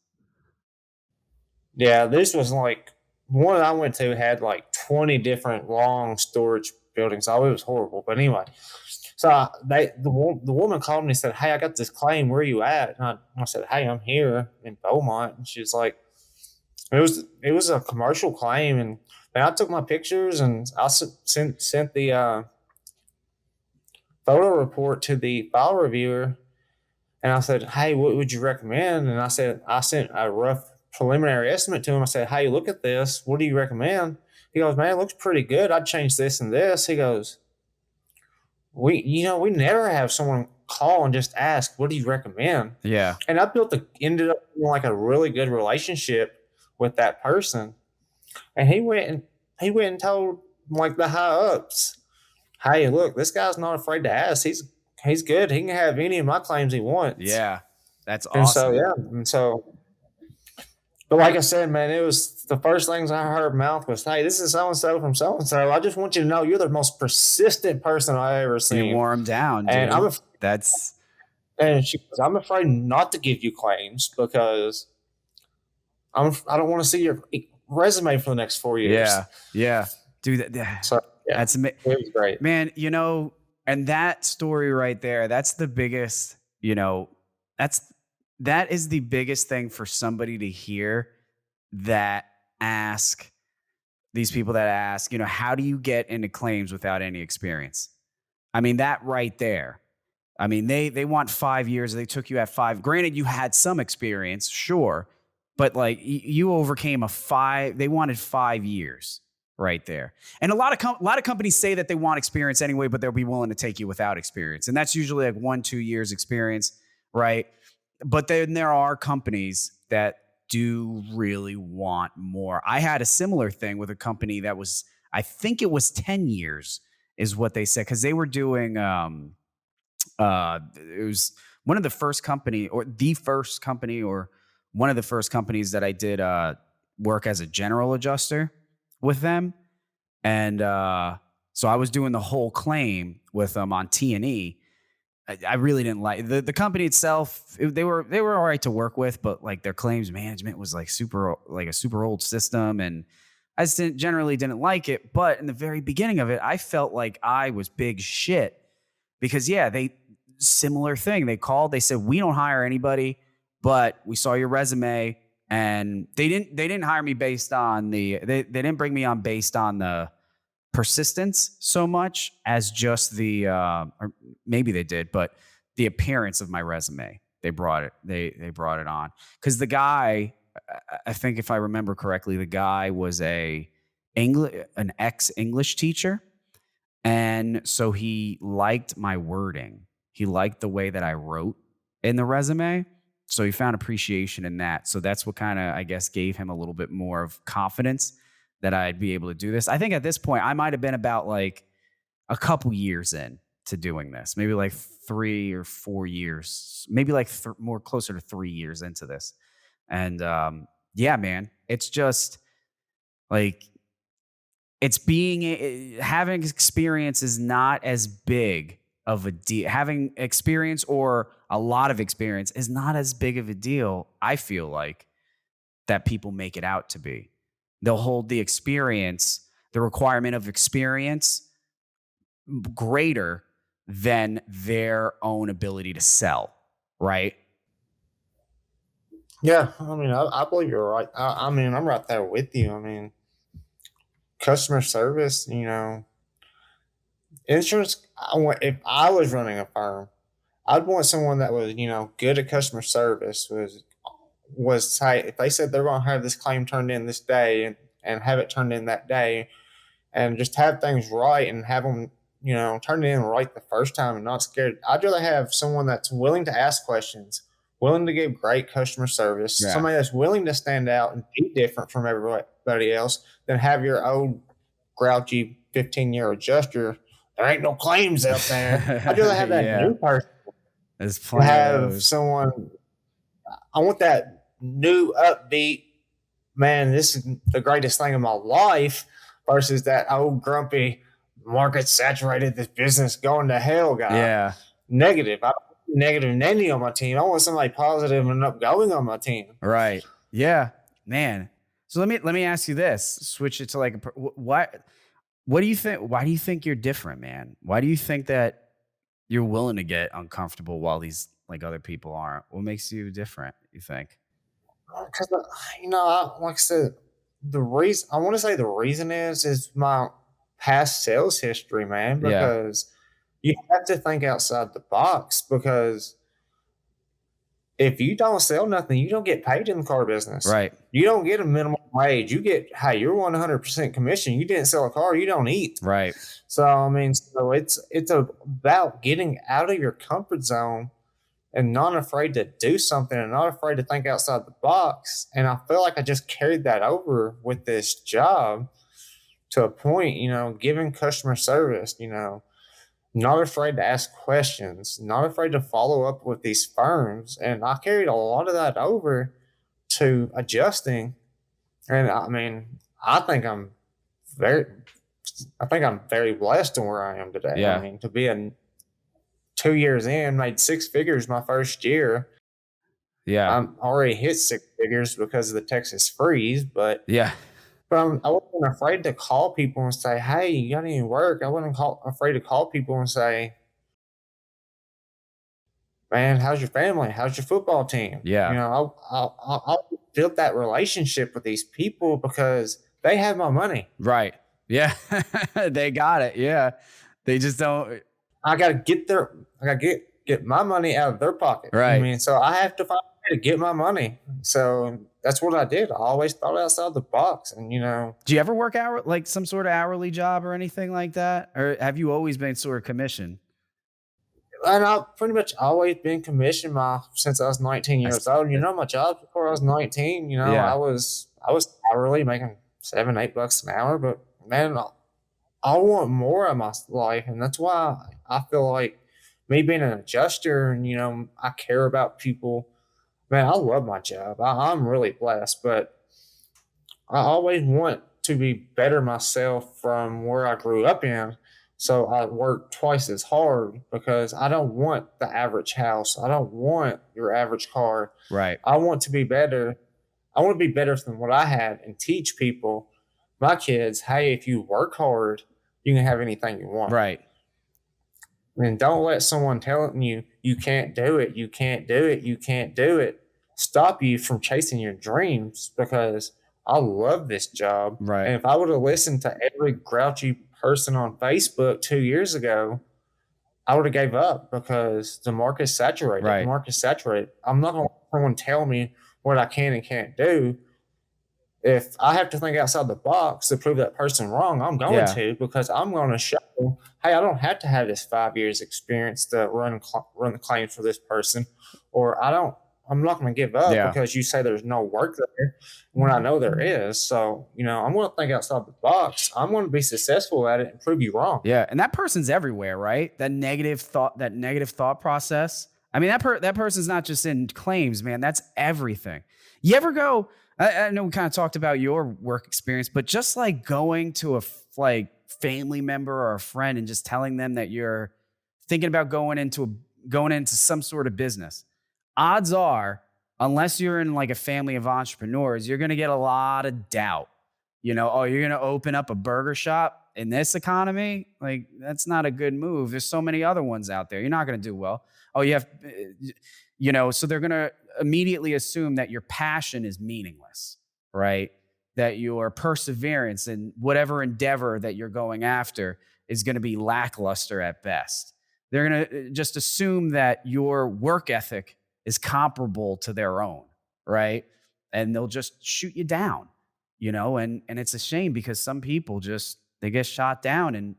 Yeah, this was like one I went to had like 20 different long storage buildings. Oh, it was horrible. But anyway. So the woman called me and said, hey, I got this claim. Where are you at? And I said, hey, I'm here in Beaumont. And she was like, it was a commercial claim. And I took my pictures and I sent the photo report to the file reviewer. And I said, hey, what would you recommend? And I sent a rough preliminary estimate to him. I said, hey, look at this. What do you recommend? He goes, man, it looks pretty good. I'd change this and this. He goes, we never have someone call and just ask, what do you recommend? Yeah. And I ended up being like a really good relationship with that person. And he went and told like the high ups, hey, look, this guy's not afraid to ask. He's good. He can have any of my claims he wants. Yeah. That's And so, awesome. yeah. And so, but like I said, man, it was the first things I heard mouth was, hey, this is so-and-so from so-and-so. I just want you to know you're the most persistent person I've ever seen. You wore him down, dude. And she goes, I'm afraid not to give you claims because I don't want to see your resume for the next 4 years. Yeah. Yeah. Dude, so, yeah, that's it was great. Man, and that story right there, that's the biggest, that is the biggest thing for somebody to hear these people that ask, how do you get into claims without any experience? I mean, that right there. I mean, they want 5 years. They took you at 5. Granted, you had some experience, sure, but like you overcame they wanted 5 years right there. And a lot of companies say that they want experience anyway, but they'll be willing to take you without experience. And that's usually like 1-2 years experience, right? But then there are companies that do really want more. I had a similar thing with a company that was, I think it was 10 years is what they said, because they were doing, it was one of the first company or one of the first companies that I did work as a general adjuster with them. And so I was doing the whole claim with them on T&E. I really didn't like the company itself. They were all right to work with, but like their claims management was like a super old system, and I just generally didn't like it. But in the very beginning of it, I felt like I was big shit because similar thing. They called, they said, we don't hire anybody, but we saw your resume, and they didn't hire me based on they didn't bring me on based on the persistence so much as just the or maybe they did, but the appearance of my resume. They brought it on because the guy, I think if I remember correctly, the guy was an ex-English teacher, and so he liked my wording. He liked the way that I wrote in the resume, so he found appreciation in that. So that's what kind of, I guess, gave him a little bit more of confidence that I'd be able to do this. I think at this point, I might have been about like a couple years in to doing this, maybe like 3 or 4 years, maybe like more closer to 3 years into this. And yeah, man, it's just like having experience is not as big of a deal. Having experience or a lot of experience is not as big of a deal, I feel like, that people make it out to be. They'll hold the requirement of experience greater than their own ability to sell, right? Yeah, I mean, I believe you're right. I mean, I'm right there with you. I mean, customer service, insurance. If I was running a firm, I'd want someone that was, good at customer service. Was tight. If they said they're going to have this claim turned in this day and have it turned in that day, and just have things right and have them, turn it in right the first time and not scared. I'd rather have someone that's willing to ask questions, willing to give great customer service, somebody that's willing to stand out and be different from everybody else, than have your old grouchy 15-year adjuster. There ain't no claims out there. I'd rather have that new person. There's plenty have someone. I want that new upbeat, man, this is the greatest thing in my life, versus that old grumpy, market saturated, this business going to hell guy. Yeah. Negative. I don't want negative Nanny on my team. I want somebody positive and upgoing on my team. Right. Yeah, man. So let me ask you this. Switch it to like what do you think? Why do you think you're different, man? Why do you think that you're willing to get uncomfortable while these like other people aren't? What makes you different, you think? Because like I said, the reason is my past sales history, man. Because you have to think outside the box. Because if you don't sell nothing, you don't get paid in the car business. Right. You don't get a minimum wage. You get, hey, you're 100% commission. You didn't sell a car, you don't eat. Right. So I mean, so it's about getting out of your comfort zone and not afraid to do something and not afraid to think outside the box. And I feel like I just carried that over with this job to a point, giving customer service, not afraid to ask questions, not afraid to follow up with these firms. And I carried a lot of that over to adjusting. And I mean, very, I think I'm very blessed in where I am today. Yeah. I mean, to be 2 years in, made 6 figures my first year. Yeah. I'm already hit 6 figures because of the Texas freeze, but yeah. But I wasn't afraid to call people and say, "Hey, you got any work?" I wasn't afraid to call people and say, "Man, how's your family? How's your football team?" Yeah. I'll build that relationship with these people because they have my money. Right. Yeah. They got it. Yeah. They just don't. I got to get my money out of their pocket. Right. I mean, so I have to find a way to get my money. So that's what I did. I always thought outside the box. And, Do you ever work like some sort of hourly job or anything like that? Or have you always been sort of commission? And I've pretty much always been commissioned since I was 19 years old. My job before I was 19, Yeah. I was hourly making $7-8 an hour, but man, I want more of my life. And that's why I feel like me being an adjuster and, I care about people. Man, I love my job. I'm really blessed, but I always want to be better myself from where I grew up in. So I work twice as hard because I don't want the average house. I don't want your average car. Right. I want to be better. I want to be better than what I had and teach people, my kids, hey, if you work hard, you can have anything you want. Right. And don't let someone telling you can't do it, you can't do it, you can't do it, stop you from chasing your dreams, because I love this job. Right. And if I would have listened to every grouchy person on Facebook 2 years ago, I would have gave up because the market's saturated. Right. The market's saturated. I'm not going to let someone tell me what I can and can't do. If I have to think outside the box to prove that person wrong, I'm going to, because I'm going to show, hey, I don't have to have this 5 years experience to run the claim for this person, or I'm not going to give up because you say there's no work there when I know there is. So, I'm going to think outside the box. I'm going to be successful at it and prove you wrong. Yeah. And that person's everywhere, right? That negative thought process. I mean, that person's not just in claims, man. That's everything. You ever go, I know we kind of talked about your work experience, but just like going to a family member or a friend and just telling them that you're thinking about going into some sort of business. Odds are, unless you're in like a family of entrepreneurs, you're going to get a lot of doubt. You're going to open up a burger shop in this economy? Like, that's not a good move. There's so many other ones out there. You're not going to do well. Oh, you have, so they're going to immediately assume that your passion is meaningless, right? That your perseverance and whatever endeavor that you're going after is going to be lackluster at best. They're going to just assume that your work ethic is comparable to their own, right? And they'll just shoot you down, and it's a shame because some people they get shot down and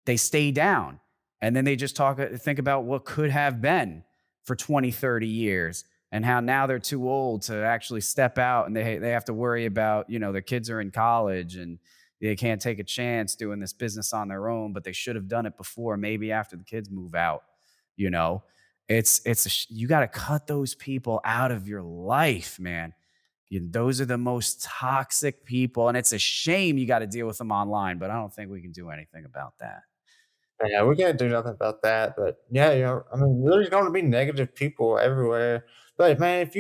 they stay down. And then they just think about what could have been for 20, 30 years and how now they're too old to actually step out, and they have to worry about, their kids are in college and they can't take a chance doing this business on their own, but they should have done it before, maybe after the kids move out. You got to cut those people out of your life, man. Those are the most toxic people, and it's a shame you got to deal with them online, but I don't think we can do anything about that. Yeah, we can't do nothing about that. But yeah, I mean, there's going to be negative people everywhere. But man,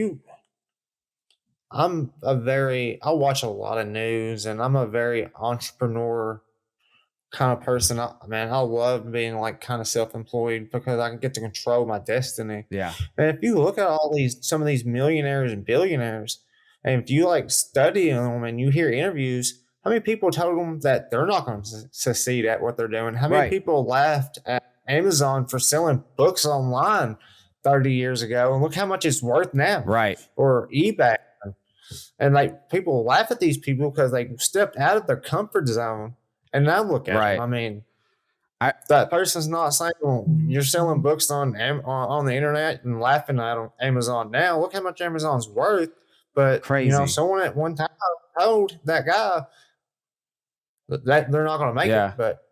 I watch a lot of news, and I'm a very entrepreneur kind of person. I love being like kind of self-employed because I can get to control my destiny. Yeah. And if you look at some of these millionaires and billionaires, and if you like study them and you hear interviews, how many people told them that they're not going to succeed at what they're doing? How many people laughed at Amazon for selling books online? 30 years ago, and look how much it's worth now. Right. Or eBay. And like people laugh at these people because they stepped out of their comfort zone, and now look at them. I mean, that person's not saying, well, you're selling books on the internet and laughing at Amazon now. Look how much Amazon's worth. But crazy. Someone at one time told that guy that they're not going to make it, but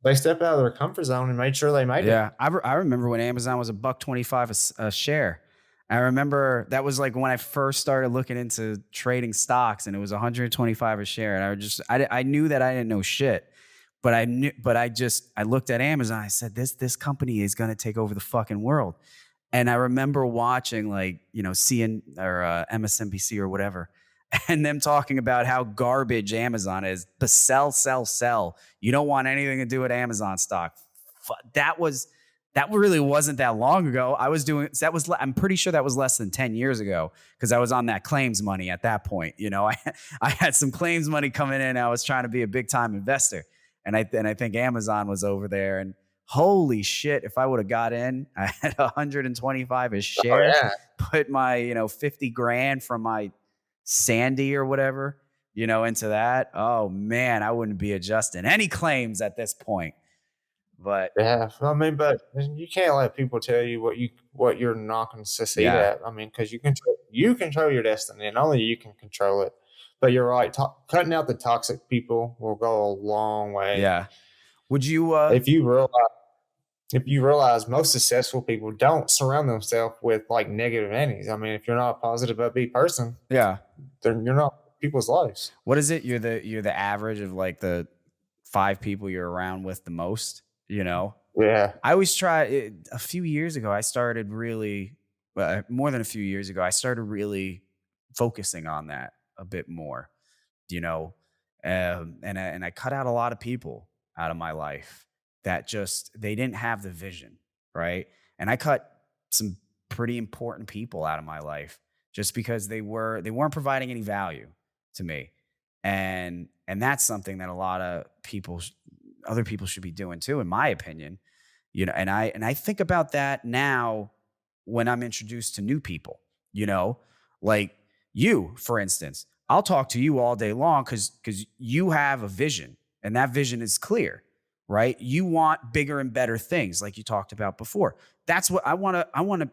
they stepped out of their comfort zone and made sure they made it. Yeah, I remember when Amazon was $1.25 a share. I remember that was like when I first started looking into trading stocks, and it was 125 a share. And I knew that I didn't know shit, but I looked at Amazon. I said, this company is going to take over the fucking world. And I remember watching CN or MSNBC or whatever, and them talking about how garbage Amazon is. But sell. You don't want anything to do with Amazon stock. That really wasn't that long ago. I'm pretty sure that was less than 10 years ago, because I was on that claims money at that point. I had some claims money coming in. I was trying to be a big time investor. And I think Amazon was over there, and holy shit, if I would have got in, I had 125 a share, put my, 50 grand from my Sandy or whatever, into that. Oh man, I wouldn't be adjusting any claims at this point. But yeah, I mean, but you can't let people tell you what you're not going to succeed at. I mean, because you control your destiny, and only you can control it. But you're right, cutting out the toxic people will go a long way. Yeah. Would you? If you realize most successful people don't surround themselves with like negative entities. I mean, if you're not a positive upbeat person, then you're not people's lives. What is it? You're the average of like the 5 people you're around with the most. Yeah. I always try. A few years ago, I started really, more than a few years ago, I started really focusing on that a bit more, and I cut out a lot of people out of my life that they didn't have the vision, right? And I cut some pretty important people out of my life just because they weren't providing any value to me, and that's something that a lot of other people should be doing too, in my opinion. And I think about that now when I'm introduced to new people, like you, for instance. I'll talk to you all day long because you have a vision, and that vision is clear, right? You want bigger and better things, like you talked about before. That's what I want to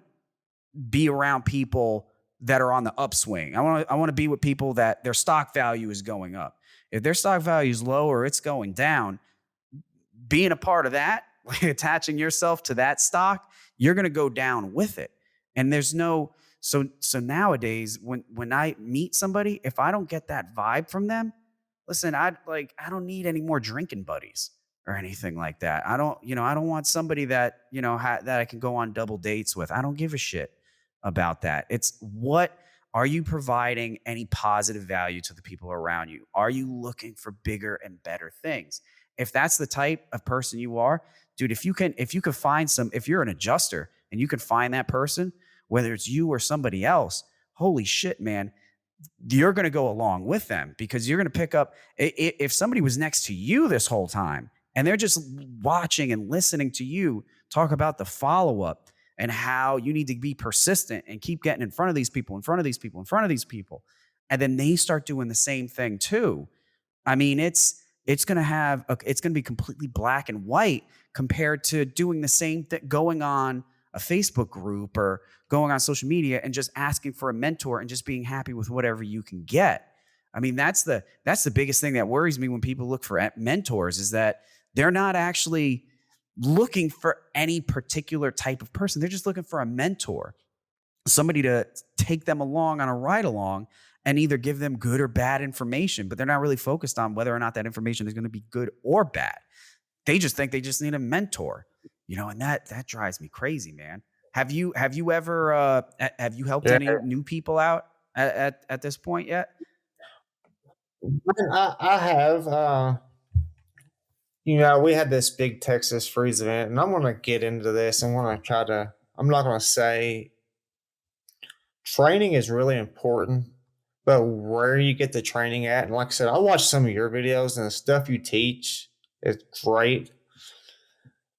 be around, people that are on the upswing. I want to be with people that their stock value is going up. If their stock value is low or it's going down, being a part of that, like attaching yourself to that stock, you're going to go down with it. And there's so nowadays when I meet somebody, if I don't get that vibe from them, listen, I don't need any more drinking buddies or anything like that. I don't want somebody that, that I can go on double dates with. I don't give a shit about that. It's what are you providing any positive value to the people around you? Are you looking for bigger and better things? If that's the type of person you are, dude, if you can find if you're an adjuster and you can find that person, whether it's you or somebody else, holy shit, man, you're going to go along with them, because you're going to pick up, if somebody was next to you this whole time and they're just watching and listening to you talk about the follow-up and how you need to be persistent and keep getting in front of these people, and then they start doing the same thing too. I mean, it's going to be completely black and white compared to doing the same thing, going on a Facebook group or going on social media and just asking for a mentor and just being happy with whatever you can get. I mean, that's the biggest thing that worries me when people look for mentors, is that they're not actually looking for any particular type of person. They're just looking for a mentor, somebody to take them along on a ride along and either give them good or bad information, but they're not really focused on whether or not that information is going to be good or bad. They just think they just need a mentor, and that drives me crazy, man. Have you ever have you helped any new people out at this point yet? I have. We had this big Texas freeze event, and I'm going to get into this and want to I'm not going to say training is really important, but where you get the training at. And like I said, I watched some of your videos, and the stuff you teach is great.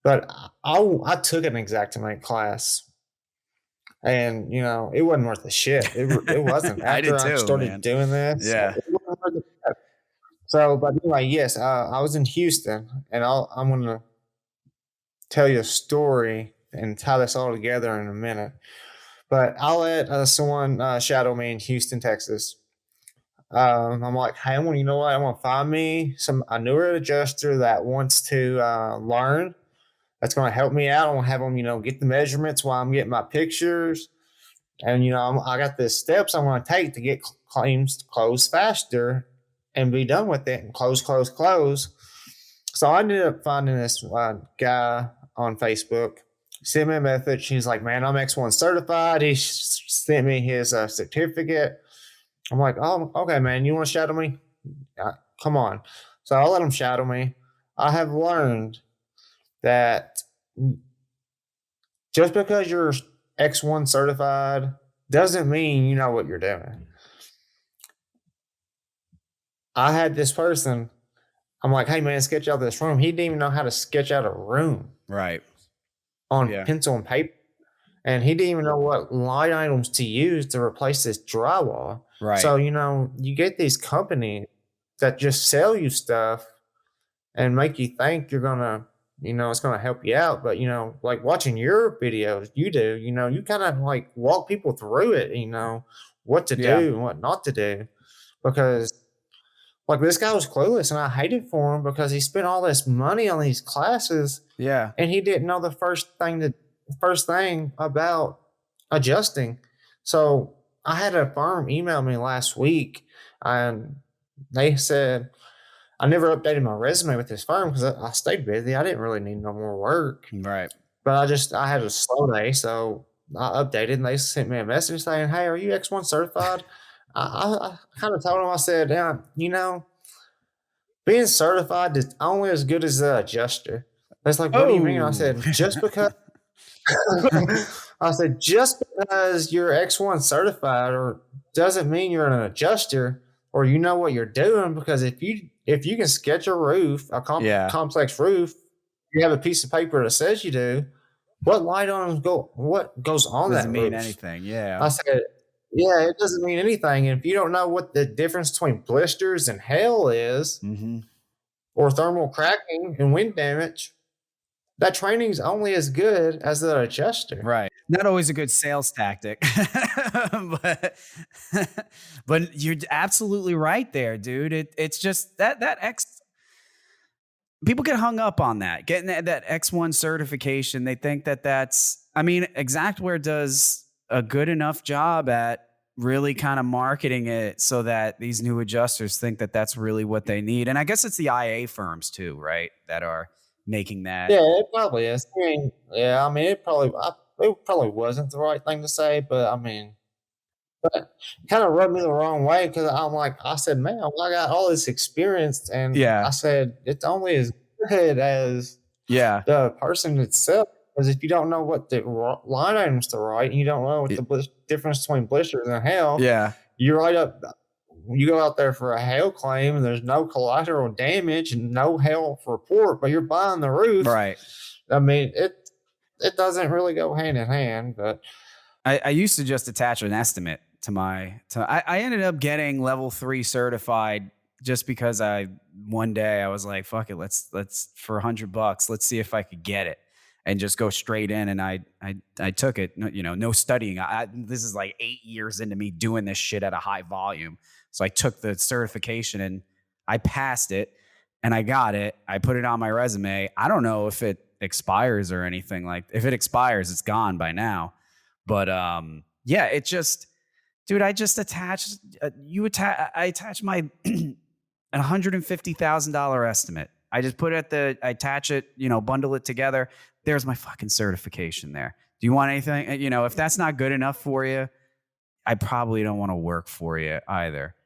But I took an Xactimate class, And, it wasn't worth the shit. It wasn't. I After did I too, started man. doing this, Yeah. it wasn't worth the shit. So, but anyway, yes, I was in Houston, and I'm going to tell you a story and tie this all together in a minute. But I'll let someone shadow me in Houston, Texas. I'm like, hey, you know what? I want to find me a newer adjuster that wants to learn. That's going to help me out. I want to have them, get the measurements while I'm getting my pictures. And, I got the steps I'm going to take to get claims closed faster and be done with it and close. So I ended up finding this guy on Facebook, sent me a message. He's like, man, I'm X1 certified. He sent me his certificate. I'm like, oh, okay, man, you want to shadow me? Come on. So I'll let him shadow me. I have learned that just because you're X1 certified doesn't mean you know what you're doing. I had this person, I'm like, hey, man, sketch out this room. He didn't even know how to sketch out a room. Right. On pencil and paper. And he didn't even know what line items to use to replace this drywall. Right. So, you get these companies that just sell you stuff and make you think you're going to, it's going to help you out. But, like watching your videos, you kind of like walk people through it, what to do and what not to do. Because like this guy was clueless and I hated for him because he spent all this money on these classes. Yeah. And he didn't know the first thing about adjusting. So I had a firm email me last week and they said, I never updated my resume with this firm because I stayed busy. I didn't really need no more work. Right. But I had a slow day. So I updated and they sent me a message saying, hey, are you X1 certified? I kind of told them, I said, yeah, being certified is only as good as the adjuster. It's like, what do you mean? I said, just because you're X1 certified or doesn't mean you're an adjuster or you know what you're doing. Because if you can sketch a roof, complex roof, you have a piece of paper that says you do, what goes on that Doesn't mean roof? anything. Yeah. I said, yeah, it doesn't mean anything. And if you don't know what the difference between blisters and hail is, or thermal cracking and wind damage, that training is only as good as the adjuster. Right. Not always a good sales tactic, but you're absolutely right there, dude. It's just people get hung up on that, getting that X1 certification. They think that's, Exactware does a good enough job at really kind of marketing it so that these new adjusters think that that's really what they need. And I guess it's the IA firms too, right? That are making that. Yeah, it probably is. It probably wasn't the right thing to say, but it kind of rubbed me the wrong way because I said, man, I got all this experience, and I said it's only as good as the person itself. Because if you don't know what the line items to write, and you don't know what the difference between blisters and hail, you write up. You go out there for a hail claim and there's no collateral damage and no hail report, but you're buying the roof. Right. It doesn't really go hand in hand, but I used to just attach an estimate to I ended up getting level 3 certified just because one day I was like, fuck it. Let's for $100, let's see if I could get it and just go straight in. And I took it, no studying. This is like 8 years into me doing this shit at a high volume. So I took the certification and I passed it and I got it. I put it on my resume. I don't know if it expires or anything. Like if it expires, it's gone by now. But it just, dude, I just attached, I attached my $150,000 estimate. I just put it I attach it, bundle it together. There's my fucking certification there. Do you want anything? If that's not good enough for you, I probably don't want to work for you either.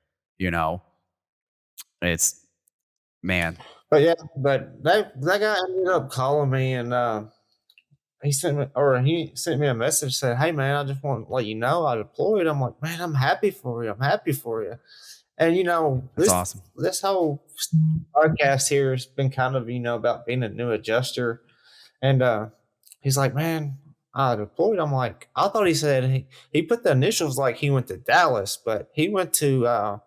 It's, man. But yeah, that guy ended up calling me and he sent me a message saying, hey man, I just want to let you know I deployed. I'm like, man, I'm happy for you. And that's awesome. This whole podcast here has been kind of, about being a new adjuster. And he's like, man, I deployed. I'm like, I thought he said he put the initials like he went to Dallas, but he went to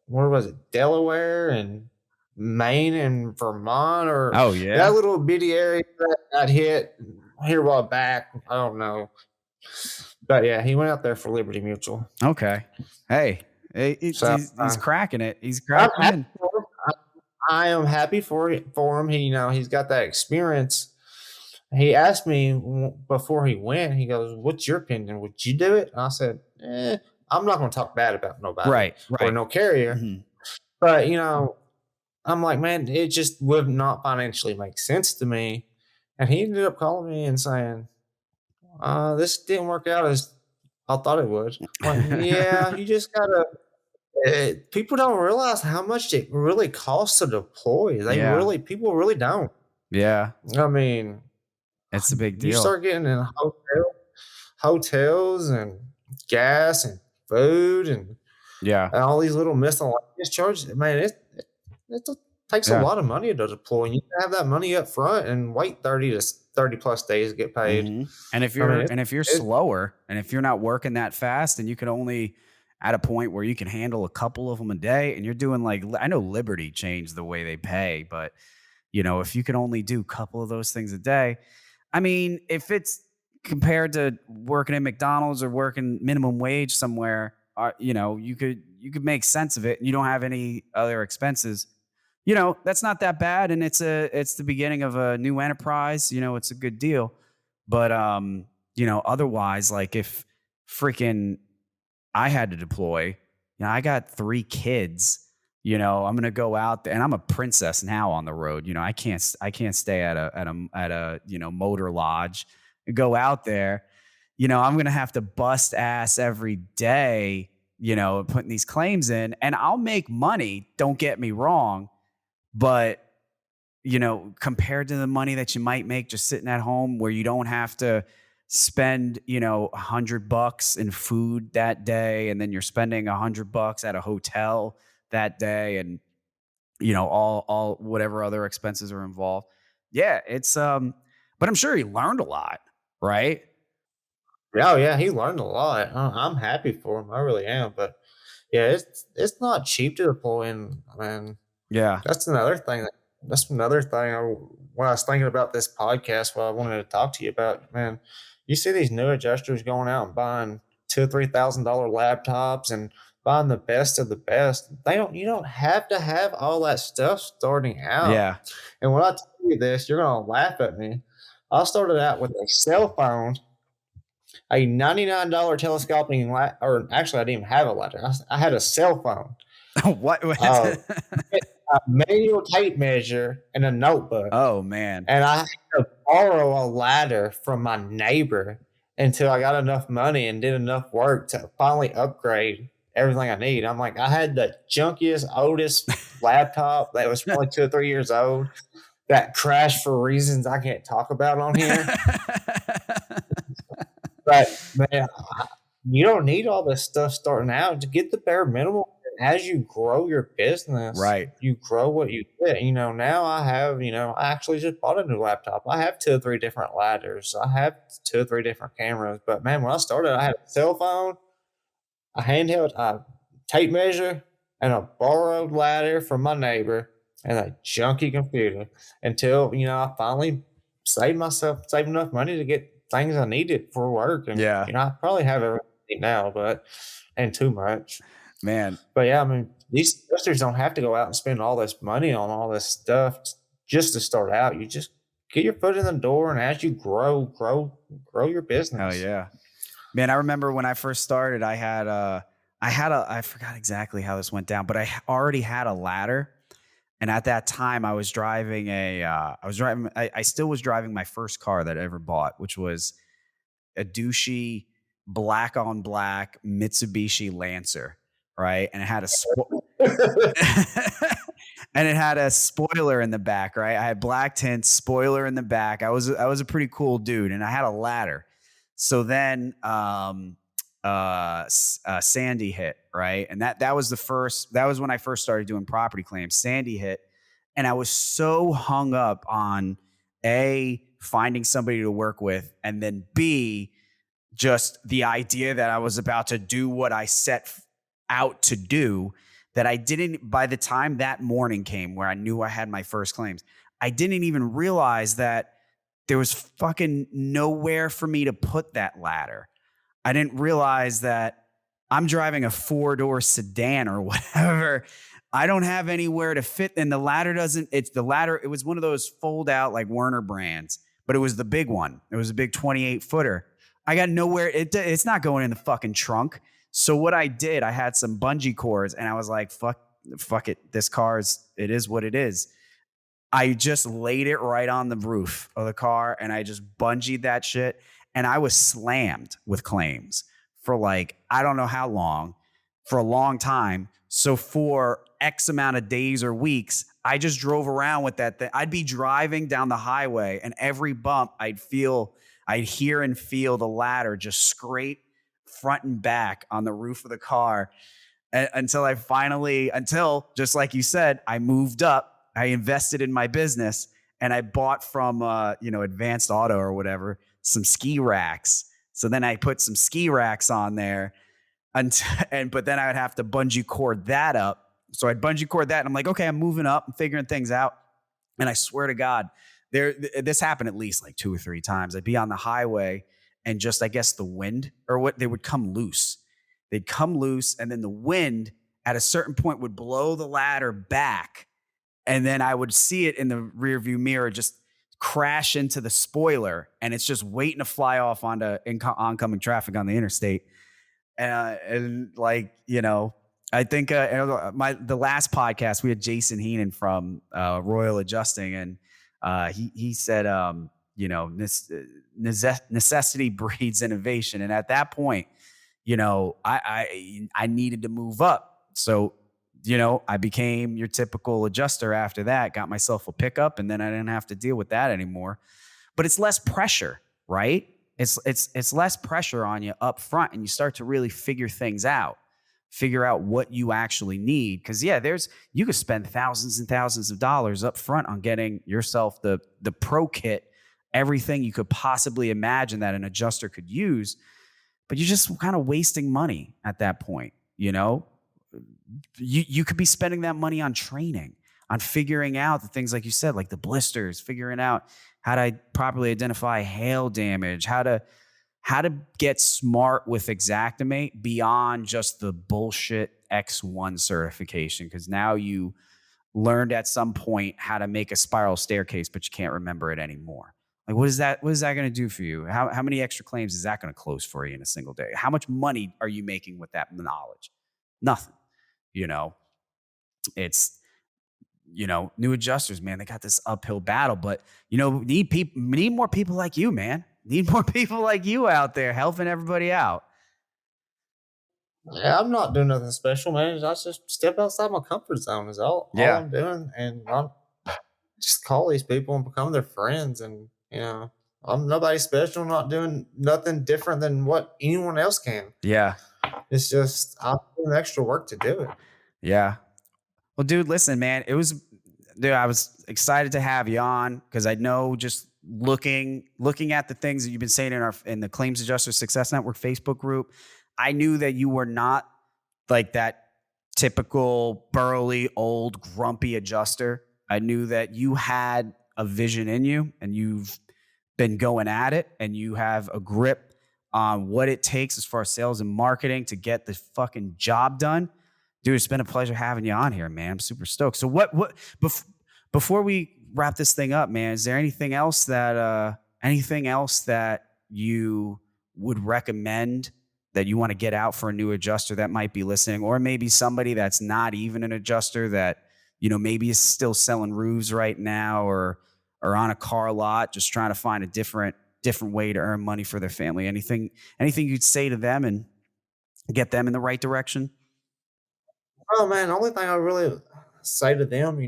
where was it? Delaware and Maine and Vermont, or Oh that yeah. little bitty area that got hit here a while back. I don't know, but yeah, he went out there for Liberty Mutual. Okay. Hey, So he's cracking it. He's I'm cracking happy in. for him. I am happy for him. He, he's got that experience. He asked me before he went. He goes, "What's your opinion? Would you do it?" And I said, "I'm not going to talk bad about nobody Right. or Right. no carrier, Hmm. but I'm like, man, it just would not financially make sense to me." And he ended up calling me and saying, "This didn't work out as I thought it would." I'm like, yeah, you just gotta. People don't realize how much it really costs to deploy. Yeah. People really don't. Yeah. I mean, It's a big you deal. start getting in hotels and gas and food Yeah. and all these little miscellaneous charges. Man, it takes a Yeah. lot of money to deploy. And you can have that money up front and wait 30 plus days to get paid. Hmm. And I mean, if you're it slower and if you're not working that fast and you can only at a point where you can handle a couple of them a day and you're doing like, I know Liberty changed the way they pay, but if you can only do a couple of those things a day, I mean, if it's compared to working at McDonald's or working minimum wage somewhere, you could make sense of it and you don't have any other expenses. That's not that bad. And it's the beginning of a new enterprise. It's a good deal. But, otherwise, like if freaking I had to deploy, I got 3 kids, I'm going to go out there and I'm a princess now on the road. I can't stay at a motor lodge and go out there. I'm going to have to bust ass every day, putting these claims in, and I'll make money. Don't get me wrong. But, compared to the money that you might make just sitting at home where you don't have to spend, $100 in food that day, and then you're spending $100 at a hotel that day, and, all whatever other expenses are involved. Yeah, but I'm sure he learned a lot, right? Oh yeah, he learned a lot. I'm happy for him. I really am. But yeah, it's not cheap to deploy, and man, Yeah. that's another thing. That's another thing. When I was thinking about this podcast, what I wanted to talk to you about, man, you see these new adjusters going out and buying $2,000 or $3,000 laptops and buying the best of the best. You don't have to have all that stuff starting out. Yeah. And when I tell you this, you're gonna laugh at me. I started out with a cell phone, a $99 telescoping or actually, I didn't even have a ladder. I had a cell phone, What? uh, a manual tape measure, and a notebook. Oh man. And I had to borrow a ladder from my neighbor until I got enough money and did enough work to finally upgrade everything I need. I'm like, I had the junkiest, oldest laptop that was probably 2 or 3 years old that crashed for reasons I can't talk about on here. But man, you don't need all this stuff starting out. To get the bare minimum. As you grow your business, Right. you grow what you get. Now I have, I actually just bought a new laptop. I have 2 or 3 different ladders. I have 2 or 3 different cameras. But man, when I started, I had a cell phone, a handheld tape measure, and a borrowed ladder from my neighbor, and a junky computer until, I finally saved enough money to get things I needed for work. And, Yeah. I probably have everything now, and too much. Man. But yeah, I mean, these investors don't have to go out and spend all this money on all this stuff just to start out. You just get your foot in the door, and as you grow your business. Oh yeah. Man, I remember when I first started, I forgot exactly how this went down, but I already had a ladder. And at that time I still was driving my first car that I ever bought, which was a douchey black on black Mitsubishi Lancer. Right. And it had and it had a spoiler in the back. Right. I had black tint, spoiler in the back. I was a pretty cool dude, and I had a ladder. So then, Sandy hit, right? And that was when I first started doing property claims. Sandy hit, and I was so hung up on A, finding somebody to work with, and then B, just the idea that I was about to do what I set out to do, that I didn't, by the time that morning came where I knew I had my first claims, I didn't even realize that there was fucking nowhere for me to put that ladder. I didn't realize that I'm driving a 4-door sedan or whatever. I don't have anywhere to fit. And the ladder doesn't, it's the ladder. It was one of those fold out like Werner brands, but it was the big one. It was a big 28 footer. I got nowhere. It's not going in the fucking trunk. So what I did, I had some bungee cords and I was like, fuck it. This car it is what it is. I just laid it right on the roof of the car and I just bungeed that shit. And I was slammed with claims for like, I don't know how long, for a long time. So for X amount of days or weeks, I just drove around with that thing. I'd be driving down the highway and every bump I'd hear and feel the ladder just scrape front and back on the roof of the car until just like you said, I moved up. I invested in my business and I bought from, Advanced Auto or whatever, some ski racks. So then I put some ski racks on there but then I would have to bungee cord that up. So I'd bungee cord that and I'm like, okay, I'm moving up, I'm figuring things out. And I swear to God, this happened at least like 2 or 3 times. I'd be on the highway and just, I guess the wind or what, they would come loose. They'd come loose and then the wind at a certain point would blow the ladder back. And then I would see it in the rear view mirror just crash into the spoiler. And it's just waiting to fly off onto oncoming traffic on the interstate. And like, I think the last podcast, we had Jason Heenan from Royal Adjusting. And he said, necessity breeds innovation. And at that point, I needed to move up. So, I became your typical adjuster after that, got myself a pickup, and then I didn't have to deal with that anymore. But it's less pressure, right? It's less pressure on you up front, and you start to really figure things out, figure out what you actually need. Because you could spend thousands and thousands of dollars up front on getting yourself the pro kit, everything you could possibly imagine that an adjuster could use, but you're just kind of wasting money at that point. You could be spending that money on training, on figuring out the things like you said, like the blisters, figuring out how to properly identify hail damage, how to get smart with Xactimate beyond just the bullshit X1 certification. Because now you learned at some point how to make a spiral staircase, but you can't remember it anymore. Like, what is that going to do for you? How many extra claims is that going to close for you in a single day? How much money are you making with that knowledge? Nothing. It's, new adjusters, man, they got this uphill battle, but need more people like you, man. Need more people like you out there helping everybody out. Yeah, I'm not doing nothing special, man. I just step outside my comfort zone is all I'm doing. And I'm just call these people and become their friends. And, I'm nobody special, not doing nothing different than what anyone else can. Yeah. It's just I'm doing extra work to do it. Yeah. Well, dude, listen, man, I was excited to have you on because I know just looking at the things that you've been saying in the Claims Adjuster Success Network Facebook group, I knew that you were not like that typical burly, old, grumpy adjuster. I knew that you had a vision in you and you've been going at it and you have a grip on what it takes as far as sales and marketing to get the fucking job done. Dude, it's been a pleasure having you on here, man. I'm super stoked. So before we wrap this thing up, man, is there anything else that you would recommend that you want to get out for a new adjuster that might be listening, or maybe somebody that's not even an adjuster that, maybe is still selling roofs right now or on a car lot, just trying to find a different way to earn money for their family? Anything you'd say to them and get them in the right direction? Oh man, the only thing I really say to them,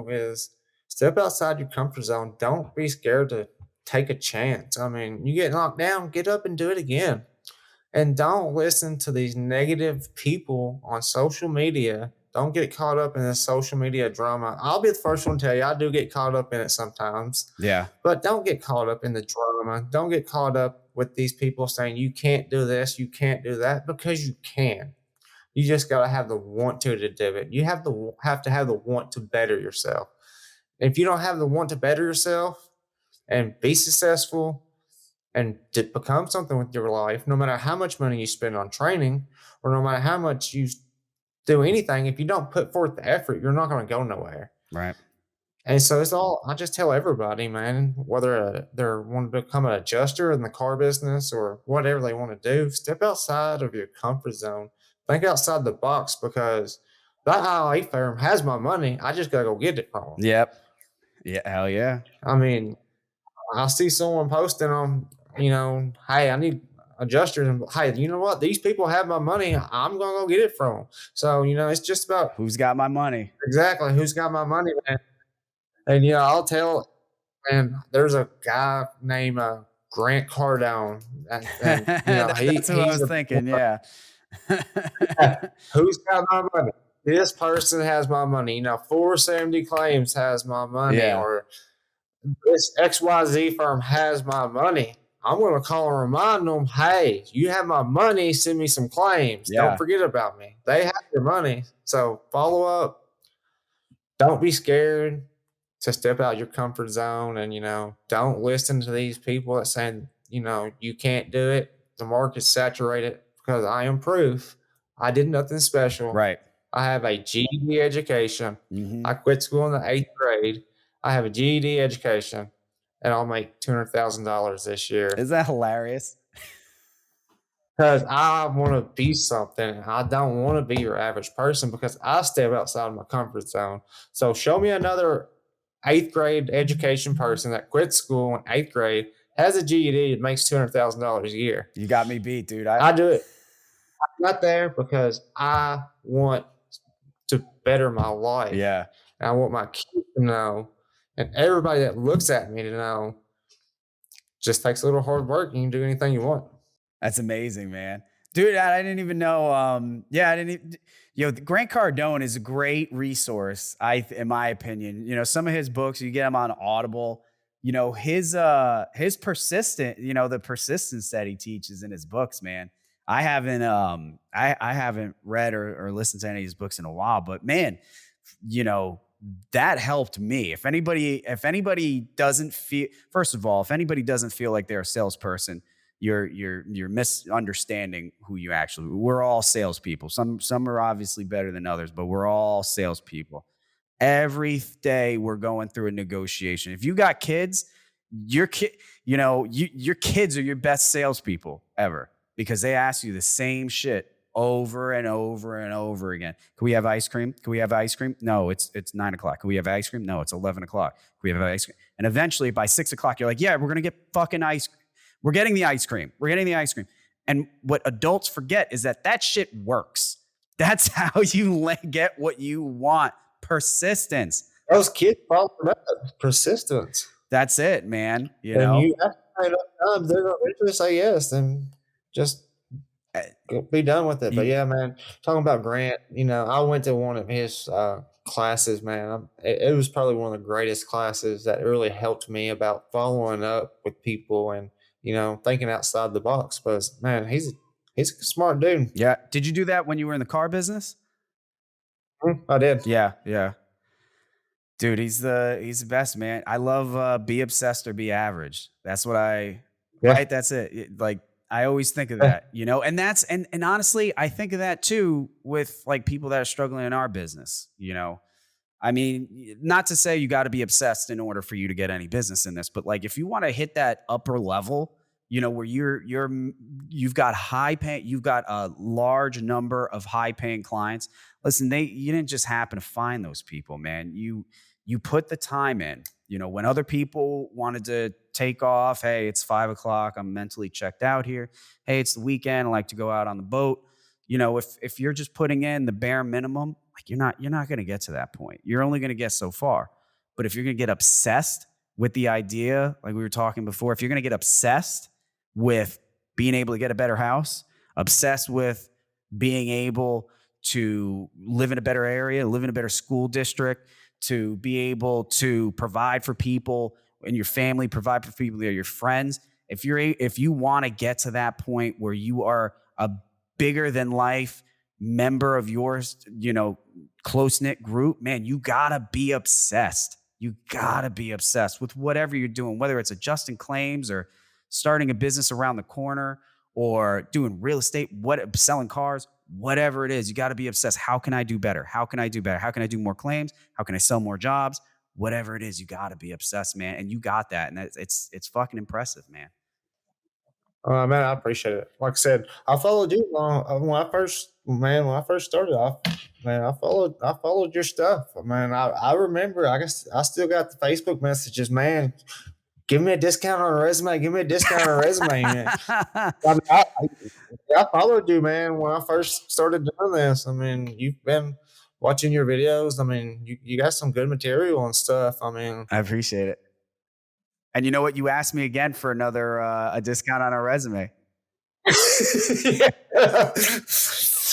is step outside your comfort zone. Don't be scared to take a chance. I mean, you get knocked down, get up and do it again. And don't listen to these negative people on social media Don't get caught up in this social media drama. I'll be the first one to tell you, I do get caught up in it sometimes. Yeah. But don't get caught up in the drama. Don't get caught up with these people saying you can't do this, you can't do that, because you can. You just got to have the want to do it. You have to have the want to better yourself. If you don't have the want to better yourself and be successful and to become something with your life, no matter how much money you spend on training or no matter how much you do anything, if you don't put forth the effort, you're not going to go nowhere. Right. And so it's all, I just tell everybody, man, whether they want to become an adjuster in the car business or whatever they want to do, step outside of your comfort zone. Think outside the box, because that ILA firm has my money. I just got to go get it from them. Yep. Yeah. Hell yeah. I mean, I see someone posting on, hey, I need adjusters. And hey, you know what? These people have my money. I'm going to go get it from them. So, it's just about who's got my money. Exactly. Who's got my money, man? And, I'll tell, and there's a guy named Grant Cardone. And, that's what I was thinking. Yeah. Who's got my money? This person has my money. 470 Claims has my money, or this XYZ firm has my money. I'm going to call and remind them, hey, you have my money. Send me some claims. Yeah. Don't forget about me. They have your money. So follow up. Don't be scared to step out your comfort zone, and, don't listen to these people that saying, you can't do it. The market's saturated, because I am proof. I did nothing special. Right. I have a GED education. Mm-hmm. I quit school in the 8th grade. I have a GED education, and I'll make $200,000 this year. Is that hilarious? Because I want to be something. I don't want to be your average person, because I step outside of my comfort zone. So show me another 8th grade education person that quit school in 8th grade, has a GED, and makes $200,000 a year. You got me beat, dude. I do it. I'm not there because I want to better my life. Yeah. And I want my kids to know, and everybody that looks at me to know, just takes a little hard work and you can do anything you want. That's amazing, man. Dude, I didn't even know. Grant Cardone is a great resource, in my opinion. Some of his books, you get them on Audible. His persistent, the persistence that he teaches in his books, man. I haven't I haven't read or listened to any of his books in a while, but man, that helped me. If anybody doesn't feel, first of all, if anybody doesn't feel like they're a salesperson, you're misunderstanding who you actually. We're all salespeople. Some are obviously better than others, but we're all salespeople. Every day we're going through a negotiation. If you got kids, your kids are your best salespeople ever, because they ask you the same shit over and over and over again. Can we have ice cream? Can we have ice cream? No, it's 9 o'clock. Can we have ice cream? No, it's 11 o'clock. Can we have ice cream? And eventually by 6 o'clock, you're like, yeah, we're going to get fucking ice cream. We're getting the ice cream. We're getting the ice cream. And what adults forget is that shit works. That's how you get what you want. Persistence. Those kids follow that. Persistence. That's it, man. You have to enough times, they're going to eventually say yes, and just be done with it. But yeah, man, talking about Grant, I went to one of his classes, man. It was probably one of the greatest classes that really helped me about following up with people and, thinking outside the box. Because, man, he's a smart dude. Yeah. Did you do that when you were in the car business? I did. Yeah. Dude, he's the best, man. I love be obsessed or be average. That's what right? That's it. I always think of that, and that's, and honestly, I think of that too with like people that are struggling in our business, I mean, not to say you got to be obsessed in order for you to get any business in this, but like, if you want to hit that upper level, where you've got you've got a large number of high paying clients. Listen, you didn't just happen to find those people, man. You put the time in, when other people wanted to take off. Hey, it's 5 o'clock. I'm mentally checked out here. Hey, it's the weekend. I like to go out on the boat. If you're just putting in the bare minimum, like you're not going to get to that point. You're only going to get so far. But if you're going to get obsessed with the idea, like we were talking before, if you're going to get obsessed with being able to get a better house, obsessed with being able to live in a better area, live in a better school district, to be able to provide for people in your family, provide for people that are your friends. If you want to get to that point where you are a bigger than life member of yours, close knit group, man, you gotta be obsessed. You gotta be obsessed with whatever you're doing, whether it's adjusting claims or starting a business around the corner or doing real estate, selling cars, whatever it is. You got to be obsessed. How can I do better? How can I do better? How can I do more claims? How can I sell more jobs? Whatever it is, you got to be obsessed, man. And you got that, and it's fucking impressive, man. Man, I appreciate it. Like I said, I followed you when I first started off. Man, I followed your stuff. Man, I remember. I guess I still got the Facebook messages. Man, give me a discount on a resume. Give me a discount on a resume. Man. I followed you, man, when I first started doing this. I mean, you've been watching your videos. I mean, you got some good material and stuff. I mean, I appreciate it. And you know what? You asked me again for another a discount on a resume. You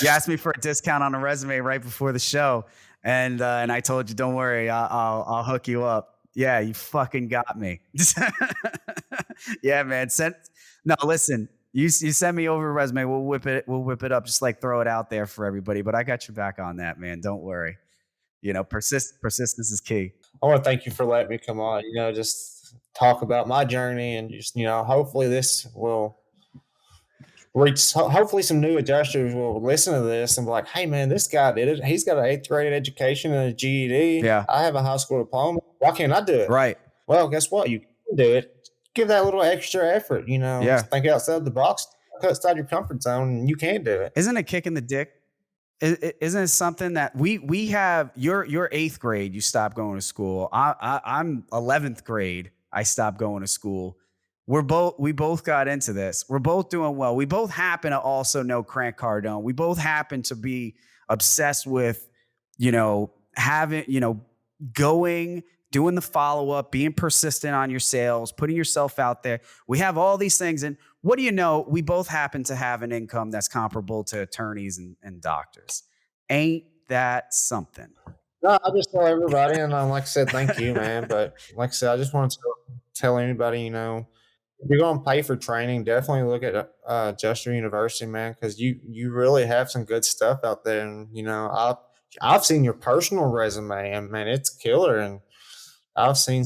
asked me for a discount on a resume right before the show, and I told you, don't worry, I'll hook you up. Yeah, you fucking got me. Yeah, man. No, listen. You send me over a resume. We'll whip it up. Just like throw it out there for everybody. But I got your back on that, man. Don't worry. Persistence is key. I want to thank you for letting me come on. Just talk about my journey, and just hopefully this will reach. Hopefully, some new adjusters will listen to this and be like, "Hey, man, this guy did it. He's got an 8th grade education and a GED. Yeah, I have a high school diploma. Why can't I do it?" Right. Well, guess what? You can do it. Give that little extra effort. Yeah. Just think outside the box, cut outside your comfort zone, and you can do it. Isn't it kicking the dick? Isn't it something that we have? Your 8th grade, you stopped going to school. I'm 11th grade. I stopped going to school. We both got into this. We're both doing well. We both happen to also know Grant Cardone. We both happen to be obsessed with, having, doing the follow-up, being persistent on your sales, putting yourself out there. We have all these things. And what do you know? We both happen to have an income that's comparable to attorneys and doctors. Ain't that something? No, I just tell everybody, and like I said, thank you, man. But like I said, I just want to tell anybody, if you're going to pay for training, definitely look at Adjuster University, man, because you really have some good stuff out there. And I've seen your personal resume, and man, it's killer. And I've seen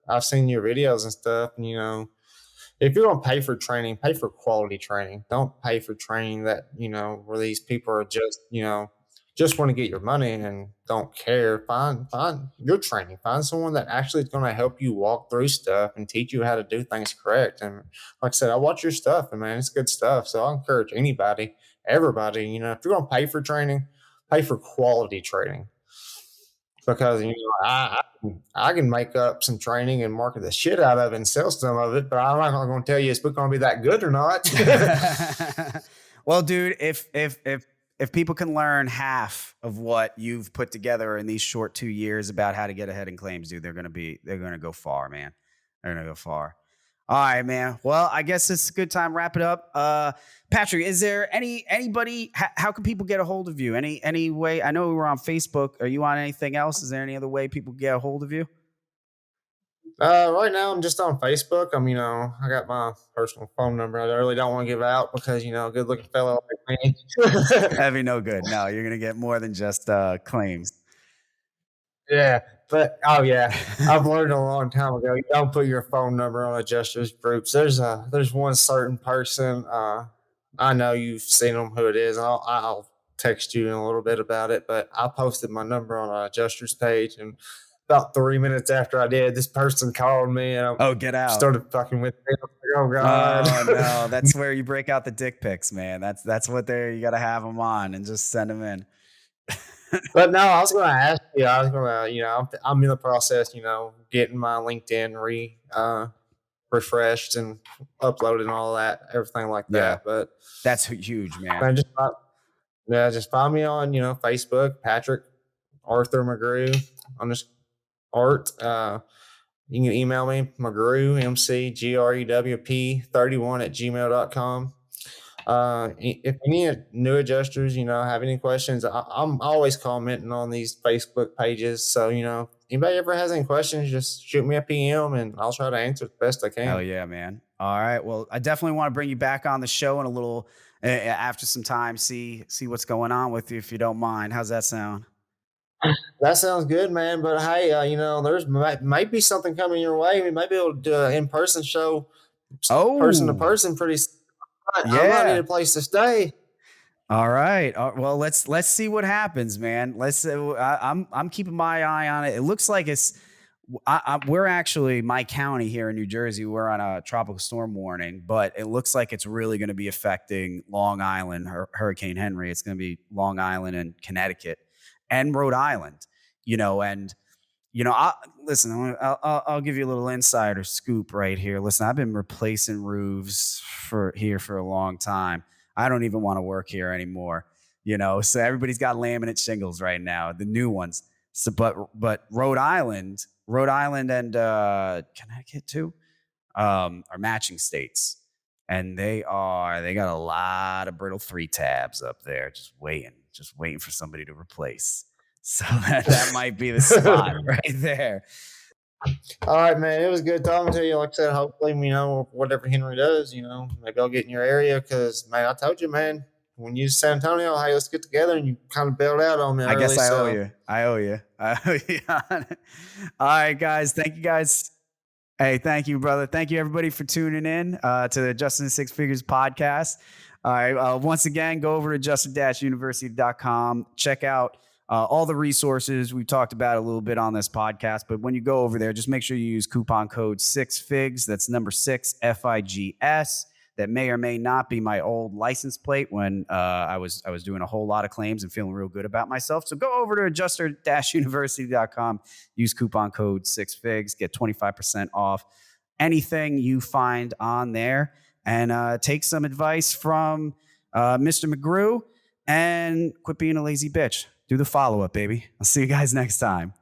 your videos and stuff. And if you're going to pay for training, pay for quality training. Don't pay for training that where these people are just want to get your money and don't care. Find your training. Find someone that actually is going to help you walk through stuff and teach you how to do things correct. And like I said, I watch your stuff, and man, it's good stuff. So I encourage everybody, if you're going to pay for training, pay for quality training. Because I can make up some training and market the shit out of it and sell some of it, but I'm not going to tell you it's going to be that good or not. Well, dude, if people can learn half of what you've put together in these short 2 years about how to get ahead in claims, dude, they're going to go far, man. They're going to go far. All right, man. Well, I guess it's a good time to wrap it up. Patrick, is there anybody, how can people get a hold of you? Any way? I know we were on Facebook. Are you on anything else? Is there any other way people can get a hold of you? Right now I'm just on Facebook. I got my personal phone number. I really don't want to give out because, a good looking fellow like me. That'd be no good. No, you're going to get more than just claims. Yeah. But, oh yeah, I've learned a long time ago, you don't put your phone number on adjusters groups. There's one certain person, I know you've seen them, who it is. I'll text you in a little bit about it, but I posted my number on an adjusters page, and about 3 minutes after I did, this person called me and get out. Started fucking with me. Oh God. Oh no, that's where you break out the dick pics, man. That's what you got to have them on and just send them in. But no, I was going to ask you. I'm in the process, getting my LinkedIn refreshed and uploaded and all that, everything like that. Yeah, but that's huge, man. Just find me on, Facebook, Patrick Arthur McGrew on this art. You can email me, McGrew, MCGREWP31 @gmail.com. If any new adjusters, have any questions, I'm always commenting on these Facebook pages. So, anybody ever has any questions, just shoot me a PM and I'll try to answer the best I Hell can. yeah, man. All right. Well, I definitely want to bring you back on the show in a little after some time. See what's going on with you if you don't mind. How's that sound? That sounds good, man. But hey, there's might be something coming your way. We might be able to do an in-person show, person to Oh, person, pretty soon. I might need yeah. a place to stay. All right. Well, let's see what happens, man. I'm keeping my eye on it. It looks like we're actually my county here in New Jersey. We're on a tropical storm warning, but it looks like it's really going to be affecting Long Island, Hurricane Henry. It's going to be Long Island and Connecticut and Rhode Island. And listen. I'll give you a little insider scoop right here. Listen, I've been replacing roofs for a long time. I don't even want to work here anymore. So everybody's got laminate shingles right now, the new ones. So, but Rhode Island and Connecticut too, are matching states, and they got a lot of brittle 3 tabs up there, just waiting for somebody to replace. So that might be the spot right there. All right, man. It was good talking to you. Like I said, hopefully, whatever Henry does, maybe I'll get in your area because, man, I told you, man, when you San Antonio, hey, let's get together and you kind of bailed out on me I early. guess I owe you. I owe you. All right, guys. Thank you, guys. Hey, thank you, brother. Thank you, everybody, for tuning in to the Justin Six Figures podcast. All right. Once again, go over to justin-university.com. Check out all the resources we talked about a little bit on this podcast. But when you go over there, just make sure you use coupon code 6FIGS. That's number 6, FIGS. That may or may not be my old license plate when I was doing a whole lot of claims and feeling real good about myself. So go over to adjuster-university.com, use coupon code 6FIGS, get 25% off anything you find on there, and take some advice from Mr. McGrew and quit being a lazy bitch. Do the follow-up, baby. I'll see you guys next time.